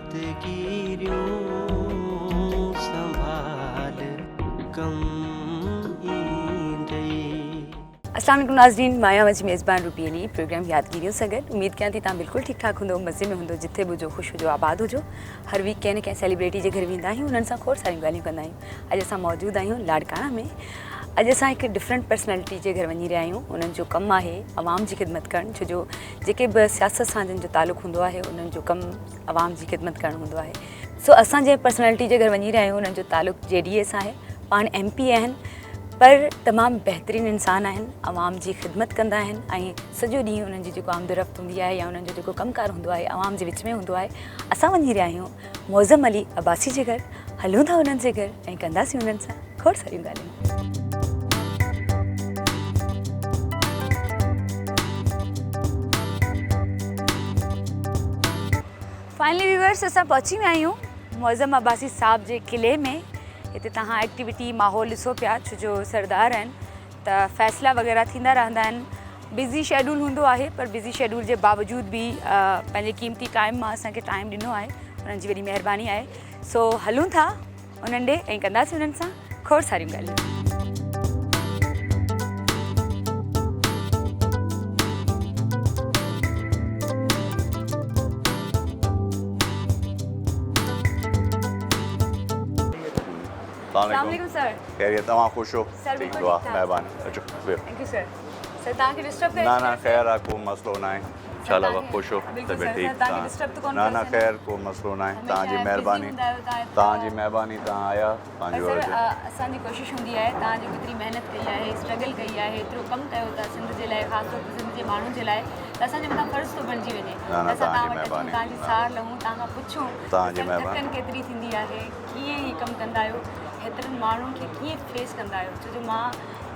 यादगिरियों संभाल कम ईंदे। अस्सलाम वालेकुम नाज़रीन, माया मजी मेज़बान रुपीली प्रोग्राम यादगिरियों सां गॾु उम्मीद कयां थी तव्हां बिल्कुलु ठीकु ठाक हूंदो, मज़े में हूंदो, जिथे बि हुजो ख़ुशि हुजो, आबाद हुजो। हर वीक कंहिं न कंहिं सेलिब्रिटी जे घर वेंदा आहियूं, उन्हनि सां खोड़ सारियूं ॻाल्हियूं कंदा आहियूं। अॼु असां मौजूदु आहियूं लाड़काना में। अॼु असां हिकु डिफरेंट पर्सनैलिटी जे घर वञी रहिया आहियूं। उन्हनि जो कमु आहे अवाम जी ख़िदमत करणु, छो जो जेके बि सियासत सां जिन जो तालुक़ु हूंदो आहे उन्हनि जो कमु अवाम जी ख़िदमत करणु हूंदो आहे। सो असां जंहिं पर्सनैलिटी जे घर वञी रहिया आहियूं उन्हनि जो तालुक़ु JDA सां आहे। पाण MP आहिनि, पर तमामु बहितरीनु इंसान आहिनि, अवाम जी ख़िदमत कंदा आहिनि ऐं सॼो ॾींहुं उन्हनि जी जेको आमदरफ़्त हूंदी आहे या उन्हनि जो जेको कमकार हूंदो आहे अवाम जे विच में हूंदो आहे। असां वञी रहिया आहियूं मौज़म अली अब्बासी जे घर, हलूं था उन्हनि जे घर ऐं कंदासीं उन्हनि सां खोड़ सारियूं ॻाल्हियूं। फाइनली व्यूअर्स, असां पहुची विया आहियूं मौज़म अब्बासी साहब जे किले में। हिते तव्हां एक्टिविटी माहौल ॾिसो पिया, छो जो सरदार आहिनि त फ़ैसिला वग़ैरह थींदा रहंदा आहिनि। बिज़ी शेड्यूल हूंदो आहे, पर बिज़ी शेड्यूल जे बावजूद बि पंहिंजे क़ीमती टाइम मां असांखे टाइम ॾिनो आहे, उन्हनि जी वॾी महिरबानी आहे। सो हलूं था उन्हनि ॾे ऐं कंदासीं उन्हनि सां खोड़ सारियूं ॻाल्हियूं। अस्सलाम वालेकुम सर। खैरियत, तव्हां ख़ुशि हो? सर ठीक बिल्कुलु दुआ, ठीकु ठाक। महिरबानी, अचो वेहो। Thank U sir. सर तव्हांखे डिस्टर्ब करे न ख़ैर आहे, को मसइलो न आहे, इंशाल्लाह ख़ुशि हो, बिल्कुलु तबियत सर, ठीकु। तव्हांखे डिस्टर्ब त कोन न कयोसीं न? ख़ैर को मसइलो न आहे, तव्हांजी हमेशह महिरबानी, busy हूंदा आहियो तव्हां। तव्हांजी महिरबानी, तव्हां आया पंहिंजो सर अर्ज़ु। असांजी कोशिशि हूंदी आहे तव्हां जेको एतिरी महिनत कई आहे, स्ट्रगल कई आहे, एतिरो कमु कयो था सिंध जे लाइ, ख़ासि तौर ते सिंध जे माण्हुनि जे लाइ, त असांजे मथां फ़र्ज़ु थो बणिजी वञे त असां तव्हां वटि अचूं, तव्हांजी सार लहूं, तव्हां खां पुछूं तव्हांजी त महिरबानी। थकनि केतिरी थींदी आहे, कीअं हीअ कमु कंदा आहियो, हेतिरनि माण्हुनि खे कीअं फेस कंदा आहियो। छो जो मां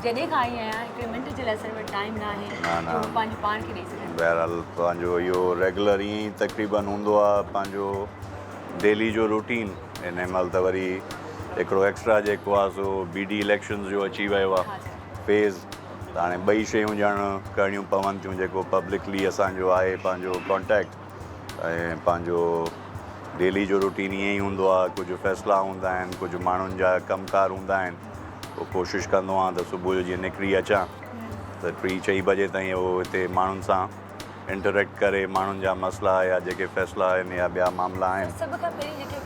जॾहिं खां आई आहियां हिकिड़े मिंट जे लाइ सर वटि टाइम न आहे न। जो पंहिंजो पाण खे ॾेई सघां। बहरहाल पंहिंजो इहो रेगुलर ईअं ई तक़रीबन हूंदो आहे, पंहिंजो डेली जो रूटीन। इन महिल त वरी हिकिड़ो एक्स्ट्रा जेको आहे सो BD इलेक्शन्स जो अची वियो हा आहे सर। फेज़, त हाणे ॿई शयूं ॼण करणियूं पवनि थियूं। जेको पब्लिकली असांजो आहे पंहिंजो कॉन्टेक्ट ऐं पंहिंजो डेली जो रूटीन ईअं ई हूंदो आहे। कुझु फ़ैसिला हूंदा आहिनि, कुझु माण्हुनि जा कमकार हूंदा आहिनि, पोइ कोशिशि कंदो आहियां त सुबुह जो जीअं निकिरी अचां त 3-4 बजे ताईं उहो हिते माण्हुनि सां इंटरेक्ट करे माण्हुनि जा मसइला या जेके फ़ैसिला आहिनि या ॿिया मामला आहिनि। सभ खां पहिरीं जेके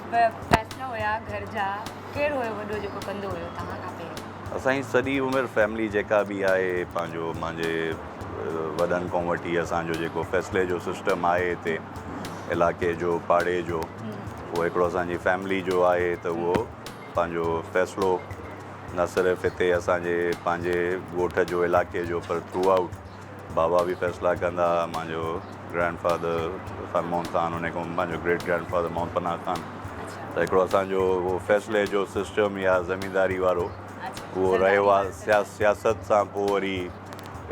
फ़ैसिला हुया घर जा, केरु हुयो वॾो जेको कंदो हुयो तव्हां खां पहिरीं? असांजी सॼी उमिरि फैमिली जेका बि आहे, पंहिंजो मुंहिंजे वॾनि खां वठी असांजो जेको फ़ैसिले जो सिस्टम आहे हिते इलाइक़े जो, पाड़े जो, उहो हिकिड़ो असांजी फैमिली जो आहे त उहो पंहिंजो फ़ैसिलो न सिर्फ़ु हिते असांजे पंहिंजे ॻोठ जो, इलाइक़े जो, पर थ्रू आउट बाबा बि फ़ैसिला कंदा। मुंहिंजो ग्रैंडफादर फरमोन ख़ान, उन खां मुंहिंजो ग्रेट ग्रैंडफादर मोहम्मद पनाह ख़ान। त हिकिड़ो असांजो उहो फ़ैसिले जो सिस्टम या ज़मींदारी वारो उहो रहियो आहे। सियासत सां पोइ वरी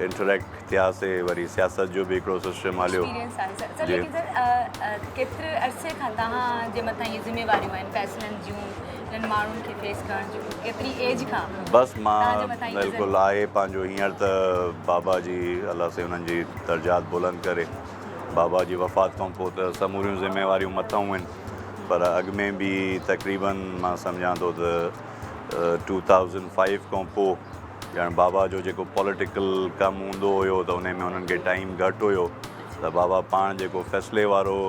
इंटरेक्ट थियासीं, वरी सियासत जो बि हिकिड़ो सिस्टम हलियो। सर लेकिन सर केतिरे अरसे खां तव्हां जे मथां इहे ज़िम्मेवारियूं आहिनि फ़ैसिलनि जूं, इन्हनि माण्हुनि खे फेस करण जूं, केतिरी एज खां? बसि मां बिल्कुलु आहे पंहिंजो हींअर त बाबा जी अलाह से उन्हनि जी दर्जात बुलंद करे, बाबा जी वफ़ात खां पोइ त समूरियूं ज़िम्मेवारियूं मथां आहिनि, पर अॻु में बि तक़रीबन मां सम्झां थो त 2005 खां पोइ ॼण बाबा जो जेको पॉलिटिकल कमु हूंदो हुयो त उन में उन्हनि खे टाइम घटि हुयो, त बाबा पाण जेको फ़ैसिले वारो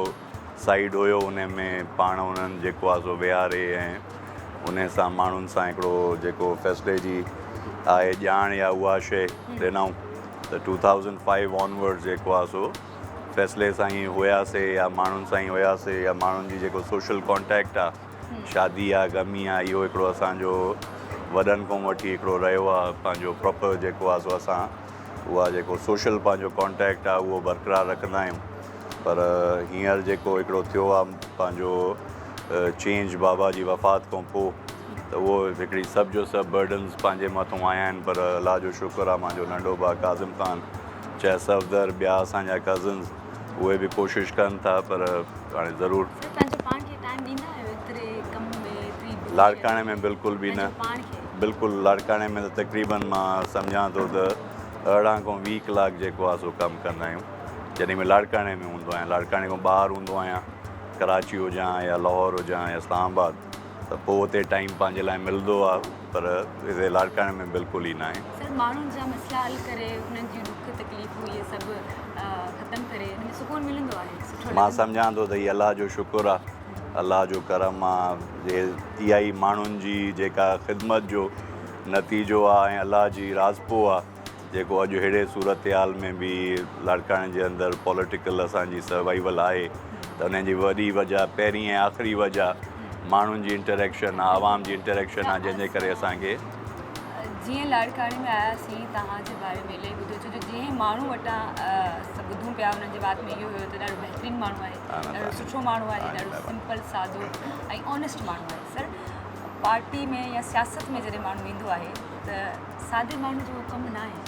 साइड हुयो उन में पाण उन्हनि जेको आहे सो विहारे ऐं उन सां माण्हुनि सां हिकिड़ो जेको फ़ैसिले जी आहे ॼाण या उहा शइ ॾिनऊं। त 2005 ऑनवर्ड्स जेको आहे सो फ़ैसिले सां ई हुयासीं या माण्हुनि सां ई हुयासीं, या माण्हुनि जी जेको सोशल कॉन्टेक्ट आहे, शादी आहे, गमी आहे, इहो हिकिड़ो असांजो वॾनि खां वठी हिकिड़ो रहियो आहे। पंहिंजो प्रॉपर जेको आहे सो असां उहा जेको सोशल पंहिंजो कॉन्टेक्ट आहे उहो बरक़रार रखंदा आहियूं। पर हींअर जेको हिकिड़ो थियो आहे पंहिंजो चेंज बाबा जी वफ़ात खां पोइ, त उहो हिकिड़ी सभु जो सभु बर्डन्स पंहिंजे मथां आया आहिनि। पर अलाह जो शुक्र आहे, मुंहिंजो नंढो भाउ काज़िम ख़ान, चाहे सफ़दर, ॿिया असांजा कज़न्स, उहे बि कोशिशि कनि था, पर हाणे ज़रूरु लाड़काणे में बिल्कुलु बि न। बिल्कुलु लाड़काणे में त तक़रीबन मां सम्झां थो त 18 खां 20 कलाक जेको आहे सो कमु कंदा आहियूं, जॾहिं मां लाड़काणे में हूंदो आहियां। लाड़काणे खां ॿाहिरि हूंदो आहियां कराची हुजां या लाहौर हुजां या इस्लामाबाद त पोइ हुते टाइम पंहिंजे लाइ मिलंदो आहे, पर हिते लाड़काणे में बिल्कुलु ई न आहे। सर माण्हुनि जा मसइला हल करे उन्हनि जी दुख तकलीफ़ूं इहे सभु ख़तमु करे हिन में सुकून मिलंदो आहे, सुठो मां लॻंदो सम्झां थो त इहा अलाह जो शुकुरु आहे, अलाह जो करम आहे, इहा ई माण्हुनि जी जेका ख़िदमत जो नतीजो आहे ऐं अलाह जी राज़पो आहे जेको अॼु अहिड़े सूरत हाल में बि लाड़काणे जे अंदरि पॉलिटिकल असांजी सर्वाइवल आहे। त उन जी वॾी वजह पहिरीं ऐं आख़िरी वजह माण्हुनि जी इंटरेक्शन आहे, आवाम जी इंटरेक्शन आहे, जंहिंजे करे असांखे जीअं लाड़काणे में आयासीं तव्हांजे बारे में इलाही ॿुधो, छो जो जीअं ई माण्हू वटां सभु ॿुधूं पिया उन्हनि जे बात में इहो हुयो त ॾाढो बहितरीनु माण्हू आहे, ॾाढो सुठो माण्हू आहे, ॾाढो सिंपल सादो ऐं ऑनेस्ट माण्हू आहे। सर पार्टी में या सियासत में जॾहिं माण्हू ईंदो आहे त सादे माण्हू जो कमु न आहे,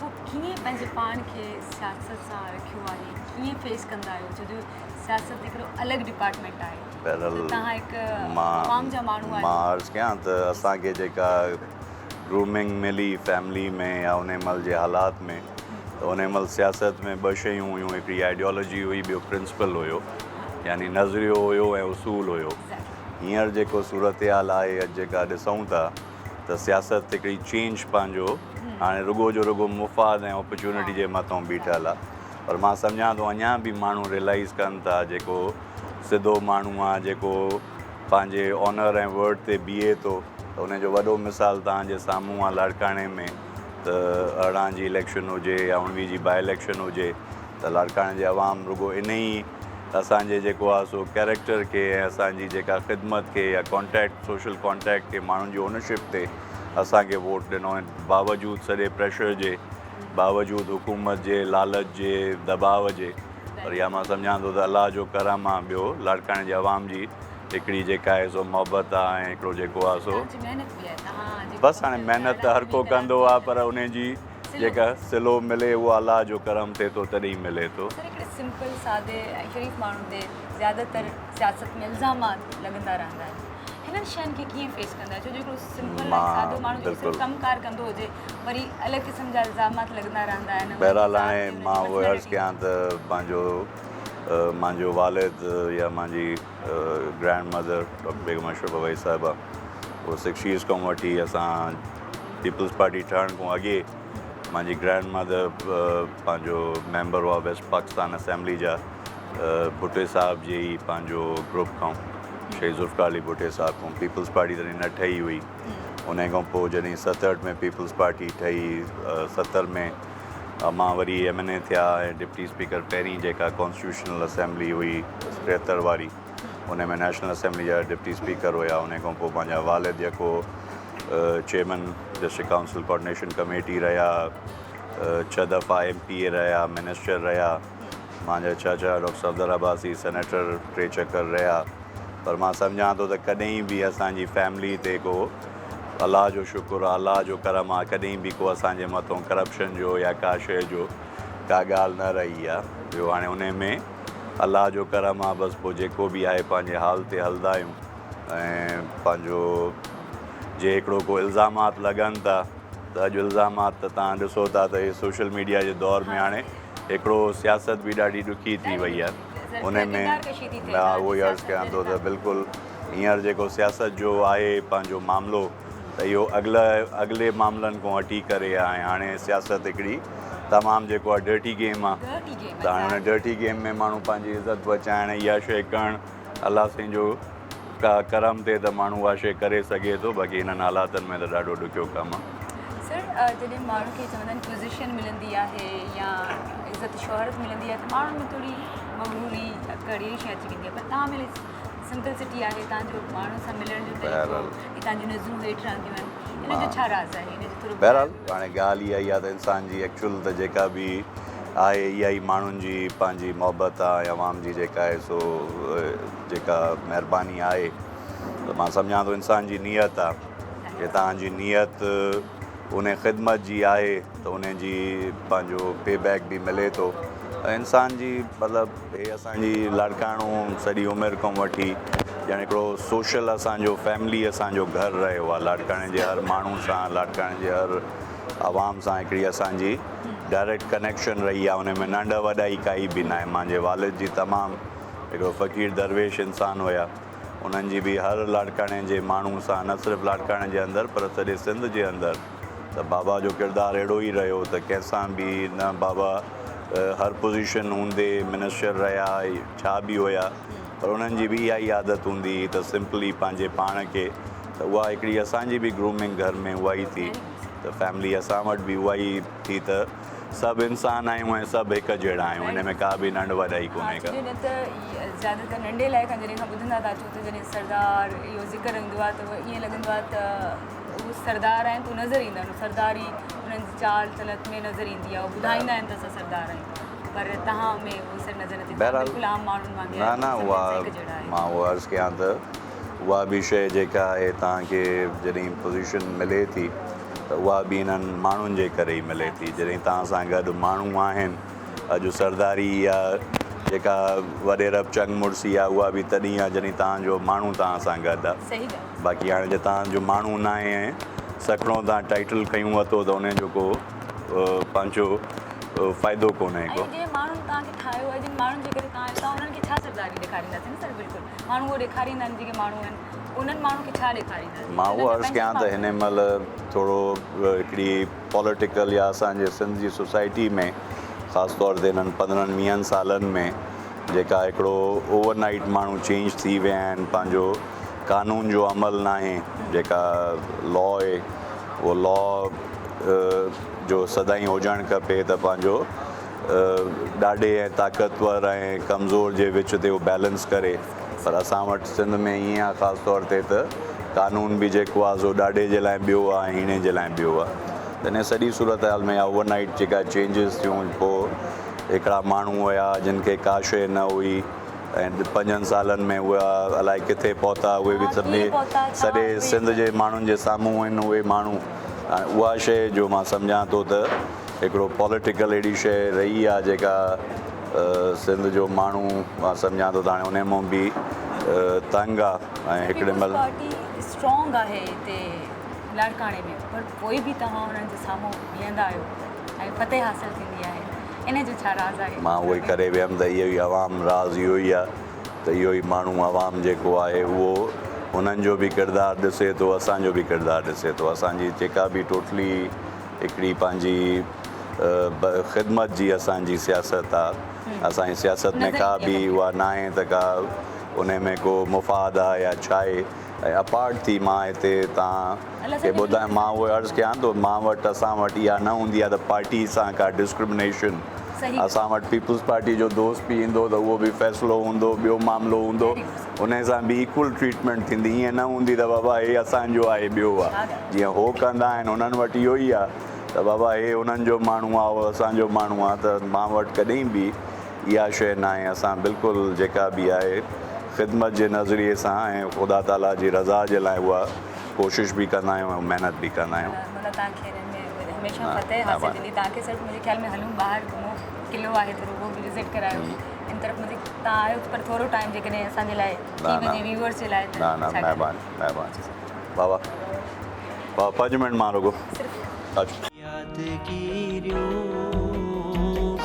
पोइ कीअं पंहिंजे पाण खे सियासत सां रखियो आहे, कीअं फेस कंदा आहियो, छो जो सियासत हिकिड़ो अलॻि डिपार्टमेंट आहे, तव्हां हिकु आवाम जा माण्हू आहियो। मां अर्ज़ु कयां त असांखे जेका ग्रूमिंग मिली फैमिली में या उन महिल जे हालात में, त उन महिल सियासत में ॿ शयूं हुयूं, हिकिड़ी आइडियोलॉजी हुई, ॿियो प्रिंसिपल हुयो, यानी नज़रियो हुयो ऐं उसूल हुयो। हींअर जेको सूरत हाल आहे अॼु जेका ॾिसूं था त सियासत हिकिड़ी चेंज पंहिंजो हाणे रुगो जो रुगो मुफ़ाद ऐं अपॉर्चुनिटी जे मथां बीठल आहे, पर मां सम्झां थो अञा बि माण्हू रियलाइज़ कनि था, जेको सिधो माण्हू आहे, जेको पंहिंजे ऑनर ऐं वर्ड ते बीहे थो, त उनजो वॾो मिसाल तव्हांजे साम्हूं आहे लाड़काणे में। त 18 जी इलेक्शन हुजे या 19 जी बाई इलेक्शन हुजे, त लाड़काणे जे अवाम रुगो इन ई असांजे जेको आहे सो कैरेक्टर खे ऐं असांजी जेका ख़िदमत खे या कॉन्टेक्ट सोशल कॉन्टेक्ट खे माण्हुनि जी ओनरशिप ते असांखे वोट ॾिनो ऐं बावजूदि सॼे प्रेशर जे, बावजूदि हुकूमत जे लालच जे दबाव जे, पर इहा मां सम्झां थो त अलाह जो करम आहे। ॿियो लाड़काणे जे अवाम जी हिकिड़ी जेका आहे सो मोहबत आहे ऐं हिकिड़ो जेको आहे सो बसि हाणे महिनत त हर को कंदो आहे, पर उन जी जेका सिलो मिले उहो अलाह जो करम थिए थो तॾहिं मिले थो। सिंपल सादे ऐं शरीफ़ माण्हू ते ज़्यादातर सियासत में इल्ज़ामात लॻंदा रहंदा आहिनि, हिननि शयुनि खे कीअं फेस कंदा आहियो, छो जो हिकिड़ो सिंपल ऐं सादो माण्हू जेको कमकार कंदो हुजे वरी अलॻि क़िस्म जा इल्ज़ामात लॻंदा रहंदा आहिनि। बहरहाल हाणे मां उहो अर्ज़ु कयां त मुंहिंजो वालिद या मुंहिंजी grand mother doctor Begum Ashraf अवई साहिबा, उहो 60s खां वठी असां पीपल्स पार्टी ठहण खां अॻे मुंहिंजी ग्रैंड मदर पंहिंजो मेंबर हुआ वेस्ट पाकिस्तान असेंबली जा, भुटे साहिब जे ई पंहिंजो ग्रुप खां, शहीद ज़ुल्फ़िकार अली भुटे साहिब खां पीपल्स पार्टी तॾहिं न ठही हुई। उन खां पोइ जॾहिं 67 में पीपल्स पार्टी ठही, 70 में मां वरी MNA थिया ऐं डिप्टी स्पीकर पहिरीं जेका कॉन्स्टिट्यूशनल असेंबली हुई 73 वारी, उन में नेशनल असेंबली जा डिप्टी स्पीकर हुया। उन खां पोइ पंहिंजा वालिद जेको chairman district council coordination committee रहिया, 6 दफ़ा MPA रहिया, मिनिस्टर रहिया, मुंहिंजा चाचा डॉक्टर सफदर अब्बासी सेनेटर 3 चकर रहिया, पर मां सम्झां थो त कॾहिं बि असांजी फैमिली ते को अलाह जो शुकुरु आहे, अलाह जो करम आहे, कॾहिं बि को असांजे मथां करप्शन जो या का शइ जो का ॻाल्हि न रही आहे। ॿियो हाणे उन में अलाह जो करम आहे, बसि पोइ जेको बि आहे पंहिंजे हाल ते हलंदा आहियूं। ऐं पंहिंजो जे हिकिड़ो को इल्ज़ामात लॻनि था त अॼु इल्ज़ामात त तव्हां ॾिसो था त इहे सोशल मीडिया जे दौर में हाणे हिकिड़ो सियासत बि ॾाढी ॾुखी थी वई आहे। उन में मां उहो ई अर्ज़ु कयां थो त बिल्कुलु हींअर जेको सियासत जो आहे पंहिंजो मामिलो, त इहो अॻिले मामलनि खां हटी करे आहे। हाणे सियासत हिकिड़ी तमामु जेको आहे डर्टी गेम आहे, त हाणे हुन डर्टी गेम में माण्हू पंहिंजी इज़त बचाइण इहा शइ करणु अलाह साईं जो का करम थिए त माण्हू उहा शइ करे सघे थो, बाक़ी हिननि हालातनि में त ॾाढो ॾुखियो कमु आहे। सर जॾहिं माण्हू खे चवंदा आहिनि पोज़ीशन मिलंदी आहे या इज़त शोहरत मिलंदी आहे त माण्हुनि में थोरी मगरूरी कड़ी शइ अची वेंदी आहे, पर तव्हां मिले सिंपलिसिटी आहे, तव्हांजो माण्हुनि सां मिलण जो तरीक़ो, तव्हांजी नज़रूं हेठि रहंदियूं आहिनि, हिन जो छा राज़ आहे? हिन जो थोरो बहरहाल हाणे ॻाल्हि इहा ई आहे त इंसान जी एक्चुअल त जेका बि आहे इहा ई माण्हुनि जी पंहिंजी मोहबत आहे, अवाम जी जेका आहे सो जेका महिरबानी आहे। त मां सम्झां थो इंसान जी नीयत आहे कि तव्हांजी नीयत उन ख़िदमत जी आहे त उन जी पंहिंजो पे बैक बि मिले थो। इंसान जी मतिलबु हे असांजी लाड़काणो सॼी उमिरि खां वठी ॼण हिकिड़ो सोशल असांजो फैमिली असांजो घरु रहियो आहे। लाड़काणे जे हर माण्हू सां, लाड़काणे जे हर आवाम सां हिकिड़ी असांजी डायरेक्ट कनेक्शन रही आहे। उन में नंढ वॾाई काई बि न आहे। मुंहिंजे वालिद जी तमामु हिकिड़ो फ़क़ीर दरवेश इंसानु हुया। उन्हनि जी बि हर लाड़काणे जे माण्हू सां न सिर्फ़ु लाड़काणे जे अंदरि पर सॼे सिंध जे अंदरि त बाबा जो किरदारु अहिड़ो ई रहियो त कंहिंसां बि न बाबा हर पोज़ीशन हूंदे मिनिस्टर रहिया छा बि हुया पर उन्हनि जी बि इहा ई आदत हूंदी हुई त सिंपली पंहिंजे पाण खे त उहा हिकिड़ी असांजी बि ग्रूमिंग घर में उहा ई थी त फैमिली असां वटि बि उहा ई थी त सभु इंसान आहियूं ऐं सभु हिकु जहिड़ा आहियूं हिन में का बि नंढ वॾाई कोन्हे का। न त ज़्यादातर नंढे लाइ खां जॾहिं खां ॿुधंदा था अचो त जॾहिं सरदार इहो ज़िक्र ईंदो आहे त ईअं लॻंदो आहे त उहे सरदार आहिनि त नज़र ईंदा आहिनि सरदारी उन्हनि जी चाल चलत में नज़र ईंदी आहे उहे ॿुधाईंदा आहिनि त असां सरदार आहियूं पर तव्हां में उहो सभु नज़र नथी बिल्कुलु आम माण्हुनि वांगुरु न उहा मां उहा अर्ज़ु कयां त उहा बि शइ जेका आहे तव्हांखे जॾहिं पोज़ीशन मिले थी त उहा बि इन्हनि माण्हुनि जे करे ई मिले थी जॾहिं तव्हां सां गॾु माण्हू आहिनि अॼु सरदारी या जेका वॾेरब चंग मुड़सी आहे उहा बि तॾहिं आहे जॾहिं तव्हांजो माण्हू तव्हां सां गॾु आहे बाक़ी हाणे जे तव्हांजो माण्हू न आहे ऐं सकिड़ो तव्हां टाइटल खयूं वरितो त उनजो को पंहिंजो फ़ाइदो कोन्हे को माण्हुनि तव्हांखे ठाहियो आहे जिन माण्हुनि जे करे तव्हां उन्हनि खे छा सरदारी ॾेखारींदासीं न सर बिल्कुलु माण्हू उहो ॾेखारींदा आहिनि जेके माण्हू आहिनि उन्हनि माण्हुनि खे छा ॾेखारींदा मां उहो अर्ज़ु कयां त हिन महिल थोरो हिकिड़ी पॉलिटिकल या असांजे सिंध जी सोसाइटी में ख़ासि तौर ते हिननि 15-20 सालनि में जेका हिकिड़ो ओवरनाइट माण्हू चेंज थी विया आहिनि पंहिंजो कानून जो अमल न आहे जेका लॉ आहे उहो लॉ जो सदाईं हुजणु खपे त पंहिंजो ॾाढे ऐं ताक़तवर ऐं कमज़ोर जे विच ते उहो बैलेंस करे पर असां वटि सिंध में ईअं आहे ख़ासि तौर ते त कानून बि जेको आहे सो ॾाढे जे लाइ ॿियो आहे ऐं हिन जे लाइ ॿियो आहे त हिन सॼी सूरत हाल में ओवरनाइट जेका चेंजिस थियूं पोइ हिकिड़ा माण्हू हुया जिन खे का शइ न हुई ऐं 5 सालनि में उहा अलाए किथे पहुता उहे बि सॼे सिंध जे माण्हुनि जे साम्हूं आहिनि उहे माण्हू उहा शइ जो मां सम्झां थो त हिकिड़ो पॉलिटिकल अहिड़ी शइ रही आहे जेका सिंध जो माण्हू मां सम्झां थो त हाणे उन मां बि तंग आहे ऐं हिकिड़े महिल स्ट्रॉन्ग आहे हिते लाड़काणे में पर पोइ बि तव्हां हुननि जे साम्हूं बीहंदा आहियो ऐं फतेह हासिलु थींदी आहे इन जो छा राज़ आहे मां उहो ई करे वियमि त इहो ई अवाम राज़ इहो ई आहे त इहो ई माण्हू अवाम जेको आहे उहो उन्हनि जो बि किरदारु ॾिसे थो असांजो बि किरदारु ॾिसे थो असांजी जेका बि टोटली हिकिड़ी पंहिंजी ख़िदमत जी असांजी सियासत आहे असांजी सियासत में का बि उहा न आहे त का उन में को मुफ़ाद आहे या छा आहे ऐं अपार्ट थी मां हिते तव्हां खे ॿुधायां मां उहो अर्ज़ु कयां थो मां वटि असां वटि इहा न हूंदी आहे त पार्टी सां का डिस्क्रिमिनेशन असां वटि पीपुल्स पार्टी जो दोस्त बि ईंदो त उहो बि फ़ैसिलो हूंदो ॿियो मामिलो हूंदो उन सां बि इक्वल ट्रीटमेंट थींदी ईअं न हूंदी त बाबा हे असांजो आहे ॿियो आहे जीअं हो कंदा आहिनि उन्हनि वटि इहो ई आहे त बाबा हे उन्हनि जो माण्हू आहे उहो असांजो माण्हू आहे त मां वटि कॾहिं बि इहा शइ न आहे असां बिल्कुलु जेका बि आहे ख़िदमत जे नज़रिए सां ऐं ख़ुदा ताला जी रज़ा जे लाइ उहा कोशिशि बि कंदा आहियूं ऐं महिनत बि कंदा आहियूं हमेशह फतेह हासिलु थींदी तव्हांखे सिर्फ़ु मुंहिंजे ख़्याल में हलूं ॿाहिरि घुमो किलो आहे थोरो उहो बि विज़िट करायो इन तरफ़ मुंहिंजी तव्हां आहियो पर थोरो टाइम जेकॾहिं असांजे लाइ व्यूअर्स जे लाइ न महिरबानी बाबा 5 मिंट मां रुगो यादगिरियों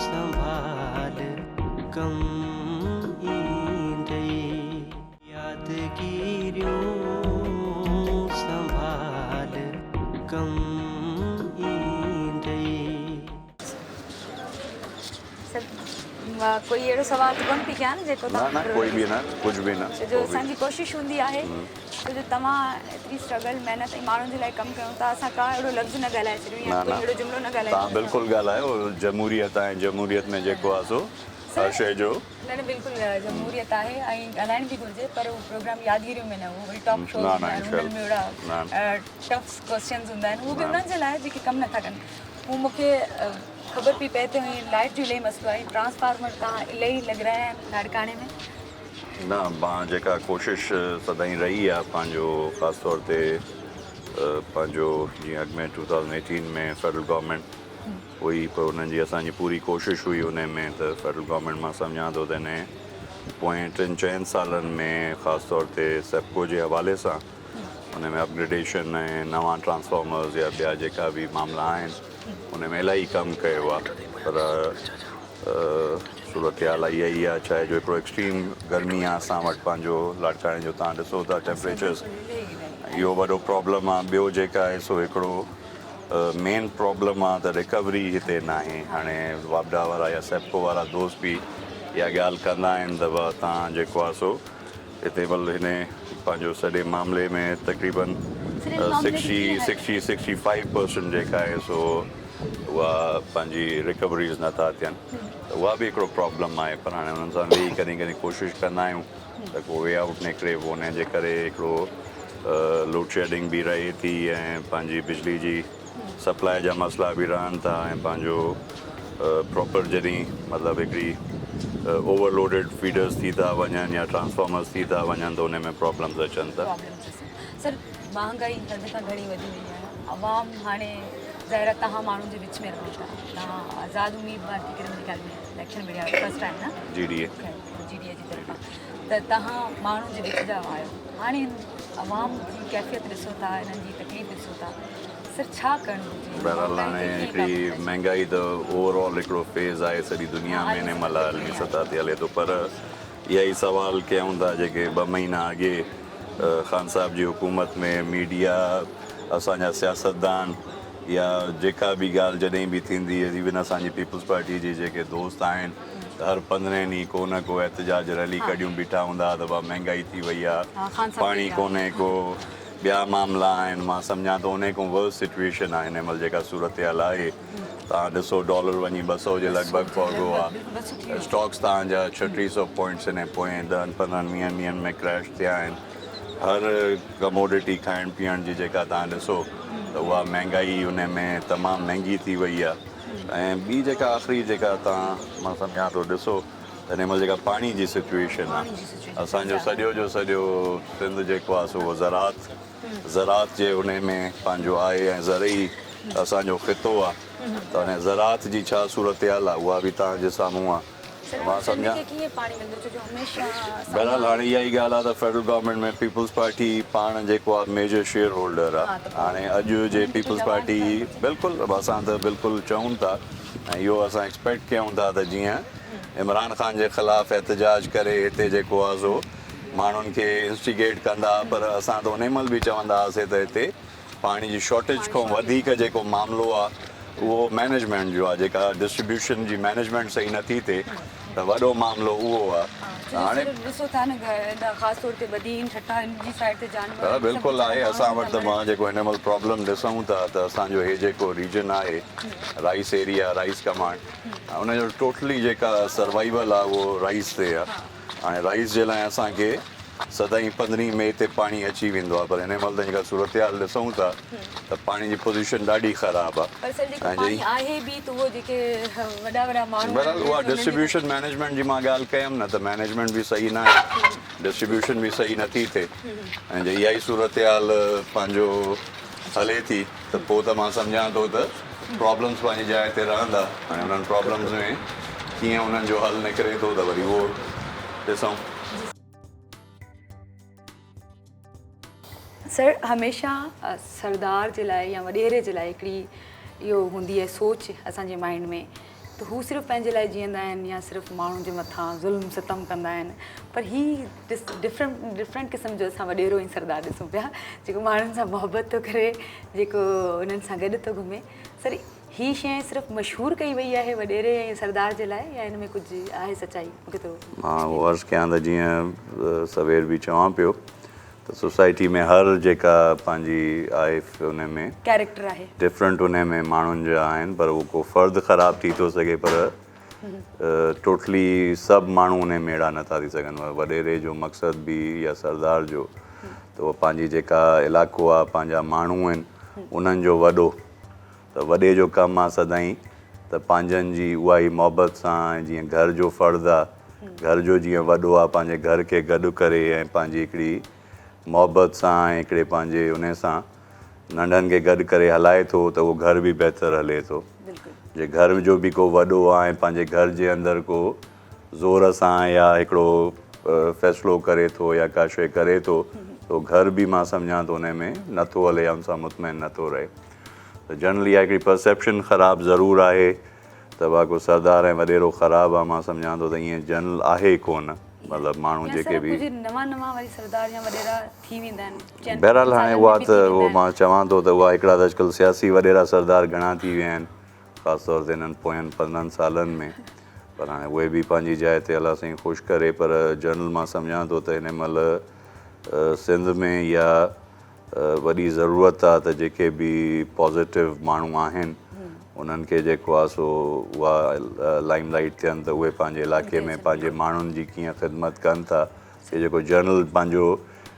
संभाल कम ईंदे यादगिरियों संभाल कम ईंदे कोई अहिड़ो सुवाल त कोन थी कयां न जेको न कोई बि न कुझु बि न जो असांजी कोशिशि हूंदी आहे छो जो तव्हां एतिरी स्ट्रगल महिनत ऐं माण्हुनि जे लाइ कमु कयूं था असां का अहिड़ो लफ़्ज़ न ॻाल्हाए छॾियूं या कोई अहिड़ो जुमिलो न ॻाल्हायूं तव्हां बिल्कुलु ॻाल्हायो जमहूरियत ऐं जमहूरियत में जेको आहे सो हर शइ जो न बिल्कुलु जमहूरियत आहे ऐं ॻाल्हाइण बि घुरिजे पर उहो प्रोग्राम यादगिरियूं में न उहो वरी टॉक शो हूंदा आहिनि हुननि में अहिड़ा टफ क्वेश्चन्स हूंदा आहिनि उहे बि उन्हनि जे लाइ जेके कमु नथा कनि हू मूंखे ख़बर पई पए त लाइट जो इलाही मसलो आहे ट्रांसफार्मर तव्हां इलाही लॻाया आहिनि लाड़काणे में न मां जेका कोशिशि सदाईं रही आहे पंहिंजो ख़ासि तौर ते पंहिंजो जीअं अॻु में 2018 में फेडरल गवर्नमेंट हुई पर उन्हनि जी असांजी पूरी कोशिशि हुई उन में त फेडरल गवर्नमेंट मां सम्झां थो त हिन पोइ 3-4 सालनि में ख़ासि तौर ते सेप्को जे हवाले सां उन में अपग्रेडेशन ऐं नवां ट्रांसफॉर्मर्स या ॿिया जेका बि मामला आहिनि उन में इलाही कमु कयो आहे पर सूरत हाल इहा ई आहे छा आहे जो हिकिड़ो एक्सट्रीम गर्मी आहे असां वटि पंहिंजो लाड़काणे जो तव्हां ॾिसो था टेम्परेचर्स इहो वॾो प्रॉब्लम आहे ॿियो जेका आहे सो हिकिड़ो मेन प्रॉब्लम आहे त रिकवरी हिते न आहे हाणे वापडा वारा या सेप्को वारा दोस्त बि इहा ॻाल्हि कंदा आहिनि त तव्हां जेको आहे सो हिते हिन पंहिंजो सॼे मामले में तक़रीबन 60-65% जेका आहे सो उहा पंहिंजी रिकवरीज़ नथा थियनि त उहा बि हिकिड़ो प्रॉब्लम आहे पर हाणे हुननि सां वेही कॾहिं कॾहिं कोशिशि कंदा आहियूं त को वे आउट निकिरे पोइ हुन जे करे हिकिड़ो लोड शेडिंग बि रहे थी ऐं पंहिंजी बिजली जी सप्लाई जा मसइला बि रहनि था ऐं पंहिंजो प्रॉपर जॾहिं मतिलबु हिकिड़ी ओवरलोडेड फीडर्स थी था वञनि या ट्रांसफॉर्मर्स थी था वञनि त हुन में प्रॉब्लम्स अचनि था सर महांगाई हद खां घणी वधी वई आहे अवाम हाणे ज़ाहिर तव्हां माण्हुनि जे विच में रहो था तव्हां आज़ादु उम्मीदवार थी करे मुंहिंजे ख़्याल में इलेक्शन में फर्स्ट टाइम न GDA जी तरफ़ां त तव्हां माण्हुनि जे विच जा आहियो हाणे अवाम जी कैफ़ियत ॾिसो था हिननि जी तकलीफ़ ॾिसो था सर छा करणु घुरिजे बहरहाल हाणे हिकिड़ी महांगाई त ओवरऑल हिकिड़ो फेज़ आहे सॼी दुनिया में हिन महिल आलमी सतह ते हले थो पर इहा ई सुवाल कयूं था जेके 2 महीना अॻे ख़ान साहब जी हुकूमत में मीडिया असांजा सियासतदान या जेका बि ॻाल्हि जॾहिं बि थींदी इवन असांजी पीपल्स पार्टी जी जेके दोस्त आहिनि त हर 15 ॾींहं को न को एहतजाज रैली कढियूं बीठा हूंदा त महांगाई थी वई आहे पाणी कोन्हे को ॿिया मामला आहिनि मां सम्झां थो उन खां वर्स सिचुएशन आहे हिन महिल जेका सूरत हाल आहे तव्हां ॾिसो डॉलर वञी 200 जे लॻभॻि पहुतो आहे स्टॉक्स तव्हांजा 3600 पॉइंट्स हिन पोएं 10-15 ॾींहंनि में क्रैश थिया आहिनि हर कमोडिटी खाइण पीअण जी जेका तव्हां ॾिसो त उहा महांगाई उन में तमामु महांगी थी वई आहे ऐं ॿी जेका आख़िरी जेका तव्हां मां सम्झां थो ॾिसो त हिन महिल जेका पाणी जी सिचुएशन आहे असांजो सॼो जो सॼो सिंध जेको आहे सो उहो ज़रात जे उन में पंहिंजो आहे ऐं ज़रई असांजो ख़ितो आहे त हाणे ज़रात जी छा सूरत हाल आहे उहा बि तव्हांजे साम्हूं आहे मां सम्झां बहरहाल हाणे इहा ई ॻाल्हि आहे त फेडरल गवर्नमेंट में पीपल्स पार्टी पाण जेको आहे मेजर शेयर होल्डर आहे हाणे अॼु जे पीपल्स पार्टी बिल्कुलु असां त बिल्कुलु चऊं था ऐं इहो असां एक्सपेक्ट कयूं था त जीअं इमरान ख़ान जे ख़िलाफ़ु एहतजाज करे हिते जेको आहे सो माण्हुनि खे इंस्टिगेट कंदा पर असां त उन महिल बि चवंदा हुआसीं त हिते पाणी जी शॉर्टेज खां वधीक जेको मामिलो आहे उहो मैनेजमेंट जो आहे जेका डिस्ट्रीब्यूशन जी मैनेजमेंट सही नथी थिए त वॾो मामिलो उहो आहे हाणे बिल्कुलु आहे असां वटि त मां जेको हिन महिल प्रॉब्लम ॾिसूं था त असांजो हे जेको रीजन आहे राइस एरिया राइस कमांड उनजो टोटली जेका सर्वाइवल आहे उहो राइस ते आहे हाणे राइस जे लाइ असांखे सदाईं 15 मई ते पाणी अची वेंदो आहे पर हिन महिल त जेका सूरत हाल ॾिसूं था त पाणी जी पोज़ीशन ॾाढी ख़राबु आहे बहरहाल उहा डिस्ट्रीब्यूशन मैनेजमेंट जी मां ॻाल्हि कयमि न त मैनेजमेंट बि सही न आहे डिस्ट्रीब्यूशन बि सही नथी थिए ऐं जे इहा ई सूरत हाल पंहिंजो हले थी त पोइ त मां सम्झां थो त प्रॉब्लम्स पंहिंजी जाइ ते रहंदा हाणे हुननि प्रॉब्लम्स में कीअं उन्हनि जो हल निकिरे थो त वरी उहो ॾिसूं सर हमेशह सरदार जे लाइ या वॾेरे जे लाइ हिकिड़ी इहो हूंदी आहे सोच असांजे माइंड में त हू सिर्फ़ु पंहिंजे लाइ जीअंदा आहिनि या सिर्फ़ु माण्हुनि जे मथां ज़ुल्म सितम कंदा आहिनि पर ही डिफरेंट क़िस्म जो असां वॾेरो ई सरदार ॾिसूं पिया जेको माण्हुनि सां मुहबत थो करे जेको उन्हनि सां गॾु थो घुमे सर ही शइ सिर्फ़ु मशहूरु कई वई आहे वॾेरे ऐं सरदार जे लाइ या हिन में कुझु आहे सचाई मूंखे थोरो मां उहो अर्ज़ु कयां त जीअं सवेर बि चवां पियो त सोसाइटी में हर जेका पंहिंजी आहे उन में कैरेक्टर आहे डिफरेंट उन में माण्हुनि जा आहिनि पर उहो को फ़र्दु ख़राबु थी थो सघे पर टोटली सभु माण्हू उन में अहिड़ा नथा थी सघनि वॾेरे जो मक़सदु बि या सरदार जो त उहो पंहिंजी जेका इलाइक़ो आहे पंहिंजा माण्हू आहिनि उन्हनि जो वॾो त वॾे जो कमु आहे सदाईं त पंहिंजनि जी उहा ई मोहबत सां ऐं जीअं घर जो फ़र्ज़ु आहे घर जो जीअं वॾो आहे पंहिंजे घर खे गॾु करे ऐं पंहिंजी हिकिड़ी मोहबत सां ऐं हिकिड़े पंहिंजे उन सां नंढनि खे गॾु करे हलाए थो त उहो घर बि बहितरु हले थो जे घर जो बि को वॾो आहे ऐं पंहिंजे घर जे अंदरि को ज़ोर सां या हिकिड़ो फ़ैसिलो करे थो या का शइ करे थो त घर बि मां सम्झां थो उन में नथो हले या उन सां मुतमइन नथो रहे त जनरली आहे हिकिड़ी परसेप्शन ख़राबु ज़रूरु आहे तबाको सरदार ऐं वॾेरो ख़राबु आहे, मां सम्झां थो त ईअं जनरल आहे कोन, मतिलबु माण्हू जेके बि नवां वरी सरदार या वॾेरा थी वेंदा आहिनि। बहरहाल हाणे उहा त उहो मां चवां थो त उहा हिकिड़ा त अॼुकल्ह सियासी वॾेरा सरदार घणा थी विया आहिनि, ख़ासि तौर ते हिननि पोयनि 15 सालनि में, पर हाणे उहे बि पंहिंजी जाइ ते अलाह साईं ख़ुशि करे। पर जनरल मां सम्झां थो त हिन महिल सिंध में इहा वॾी ज़रूरत आहे त जेके बि पॉज़िटिव माण्हू आहिनि उन्हनि खे जेको आहे सो उहा लाइमलाइट थियनि त उहे पंहिंजे इलाइक़े में पंहिंजे माण्हुनि जी कीअं ख़िदमत कनि था। कि जेको जनरल पंहिंजो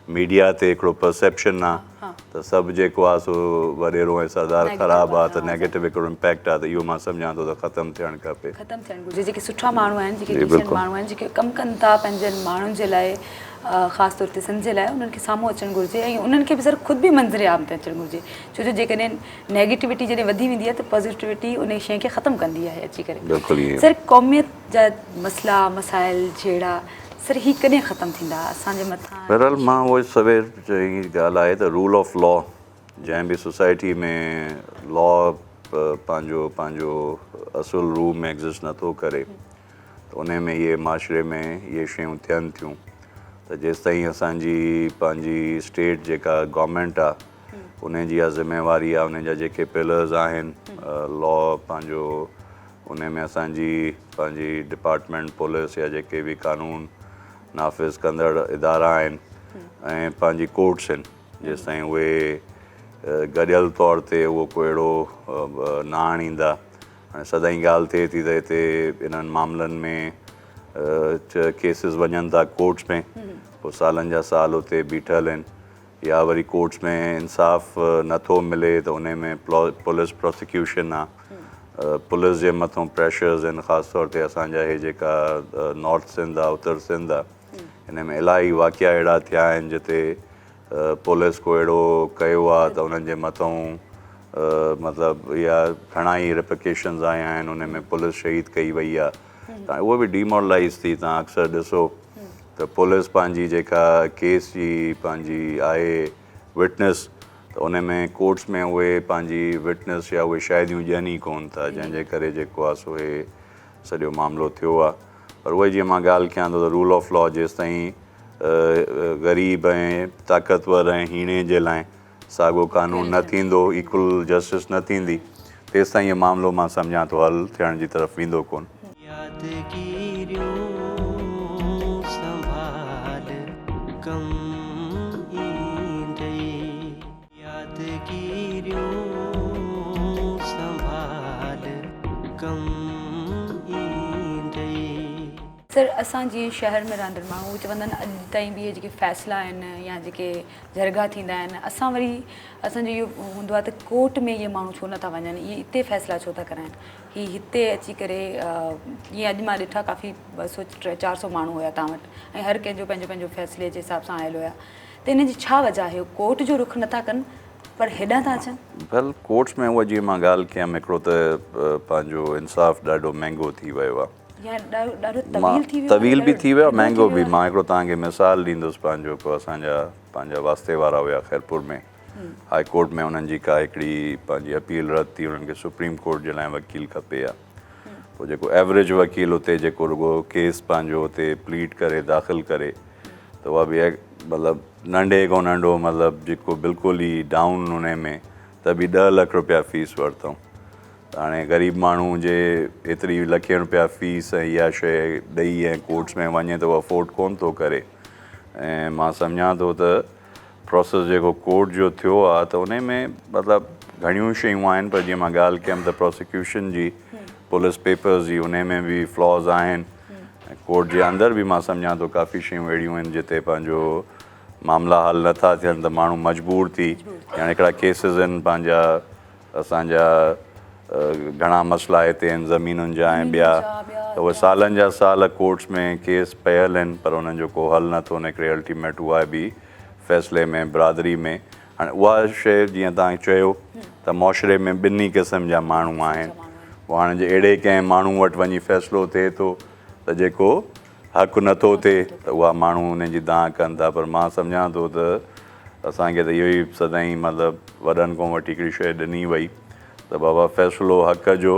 मीडिया ते हिकिड़ो परसेप्शन आहे त सभु जेको आहे सो वॾेरो ऐं सरदार ख़राबु आहे, त नेगेटिव हिकिड़ो इम्पैक्ट आहे, त इहो मां सम्झां थो त ख़तमु थियणु खपे। ख़तमु थियणु घुरिजे। जेके सुठा माण्हू आहिनि, जेके डिसेंट माण्हू आहिनि, जेके कमु कनि था पंहिंजनि माण्हुनि जे लाइ, ख़ासि तौर ते सिंध जे लाइ, उन्हनि खे साम्हूं अचणु घुरिजे ऐं उन्हनि खे बि सर ख़ुदि बि मंज़िर आम ते अचणु घुरिजे। छो जो जेकॾहिं नेगेटिविटी जॾहिं वधी वेंदी आहे त पॉज़िटिविटी उन शइ खे ख़तमु कंदी आहे अची करे। सर क़ौमियत जा मसइला मसाइल जहिड़ा सर ही कॾहिं ख़तमु थींदा असांजे मथां? बहरहाल मां उहो सवेर जी ॻाल्हि आहे त रूल ऑफ लॉ जंहिं बि सोसाइटी में लॉ पंहिंजो असुल रूप में एग्ज़िस्ट नथो करे त उन में इहे माशरे में इहे शयूं थियनि थियूं। त जेसिताईं असांजी पंहिंजी स्टेट जेका गवर्नमेंट आहे उन जी इहा ज़िम्मेवारी आहे, उन जा जेके पिलर्स आहिनि लॉ पंहिंजो, उन में असांजी पंहिंजी डिपार्टमेंट पुलिस या जेके बि कानून नाफ़िज़ कंदड़ इदारा आहिनि ऐं पंहिंजी कोर्ट्स आहिनि, जेसिताईं उहे गॾियल तौर ते उहो को अहिड़ो न आणींदा। हाणे सदाईं ॻाल्हि थिए थी त हिते इन्हनि मामलनि में केसिस वञनि था कोर्ट्स में, पोइ सालनि जा साल उते बीठल आहिनि, या वरी कोर्ट्स में इंसाफ़ नथो मिले त उन में पुलिस प्रोसिक्यूशन आहे, पुलिस जे मथां प्रेशर्स आहिनि। ख़ासि तौर ते असांजा इहे जेका नॉर्थ सिंध आहे, उत्तर सिंध आहे, हिन में इलाही वाक़िया अहिड़ा थिया आहिनि जिते पुलिस को अहिड़ो कयो आहे त उन्हनि जे मथां मतिलबु इहा घणा ई रिप्लिकेशन्स आया आहिनि, उन में पुलिस शहीद कई वई आहे। त उहो बि डिमोरलाइज़ थी। तव्हां अक्सर ॾिसो त पुलिस पंहिंजी जेका केस जी पंहिंजी आहे विटनेस, त उन में कोर्ट्स में उहे पंहिंजी विटनेस या उहे शाहिदियूं ॾियनि ई कोन था, जंहिंजे करे जेको आहे सो हे सॼो मामिलो थियो आहे। पर उहे जीअं मां ॻाल्हि कयां थो त रूल ऑफ लॉ जेसिताईं ग़रीब ऐं ताक़तवर ऐं हीणे जे लाइ साॻियो कानून न थींदो, इक्वल जस्टिस न थींदी, तेसिताईं इहो मामिलो मां सम्झां थो हल थियण जी तरफ़ वेंदो कोन। यादगिरियूं संभाल कम ईंदे, यादगिरियूं संभाल कम ईंदे। सर असां जीअं शहर में रहंदड़ माण्हू उहे चवंदा आहिनि अॼु ताईं बि इहे जेके फ़ैसिला आहिनि या जेके जरगा थींदा आहिनि, असां वरी असांजो इहो हूंदो आहे त कोर्ट में इहे माण्हू छो नथा वञनि, इहे हिते फ़ैसिला छो था कराइनि, ही हिते अची करे ईअं अॼु मां ॾिठा काफ़ी 200-400 माण्हू हुया तव्हां वटि ऐं हर कंहिंजो पंहिंजो पंहिंजो फ़ैसिले जे हिसाब सां आयल हुया, त इन जी छा वजह आहे? कोर्ट जो रुख नथा कनि पर हेॾां था अचनि? वेल कोर्ट्स में उहा जीअं मां ॻाल्हि कयमि, हिकिड़ो त पंहिंजो इंसाफ़ ॾाढो महांगो थी वियो आहे, तवील बि थी वियो आहे, महांगो बि। मां हिकिड़ो तव्हांखे मिसाल ॾींदुसि पंहिंजो, को पंहिंजा वास्ते वारा हुया खैरपुर में, हाई कोर्ट में उन्हनि जी का हिकिड़ी पंहिंजी अपील रद्द थी, उन्हनि खे सुप्रीम कोर्ट जे लाइ वकील खपे आहे। पोइ जेको एवरेज वकील उते जेको रुॻो केस पंहिंजो हुते प्लीड करे दाख़िल करे, त उहा बि मतिलबु नंढे खां नंढो मतिलबु जेको बिल्कुलु ई डाउन उन में, त बि 10 लख रुपया फ़ीस वरितऊं। हाणे ग़रीब माण्हू जे एतिरी लखे रुपया फ़ीस ऐं इहा शइ ॾेई ऐं कोर्ट्स में वञे त उहो अफोर्ड कोन थो करे। ऐं मां सम्झां थो त प्रोसेस जेको कोर्ट जो थियो आहे त उन में मतिलबु घणियूं शयूं आहिनि, पर जीअं मां ॻाल्हि कयमि त प्रोसिक्यूशन जी, पुलिस पेपर्स जी, उन में बि फ्लॉज़ आहिनि। ऐं कोर्ट जे अंदरि बि मां सम्झां थो काफ़ी शयूं अहिड़ियूं आहिनि जिते पंहिंजो मामला हल नथा थियनि त माण्हू मजबूर थी, हाणे हिकिड़ा केसिस आहिनि पंहिंजा असांजा घणा मसइला हिते आहिनि ज़मीनुनि जा ऐं ॿिया, त उहे सालनि जा साल कोर्ट्स में केस पियल आहिनि, पर उन्हनि जो को हल नथो निकिरे। अल्टीमेट उहा बि फ़ैसिले में बिरादरी में। हाणे उहा शइ जीअं तव्हां चयो त मुआशिरे में ॿिन्ही क़िस्म जा माण्हू आहिनि, पोइ हाणे जे अहिड़े कंहिं माण्हू वटि वञी फ़ैसिलो थिए थो त जेको हक़ु नथो थिए त उहा माण्हू उन जी दांह कनि था। पर मां सम्झां थो त असांखे त इहो ई सदाईं मतिलबु वॾनि खां वठी हिकिड़ी शइ ॾिनी वई त बाबा फ़ैसिलो हक़ जो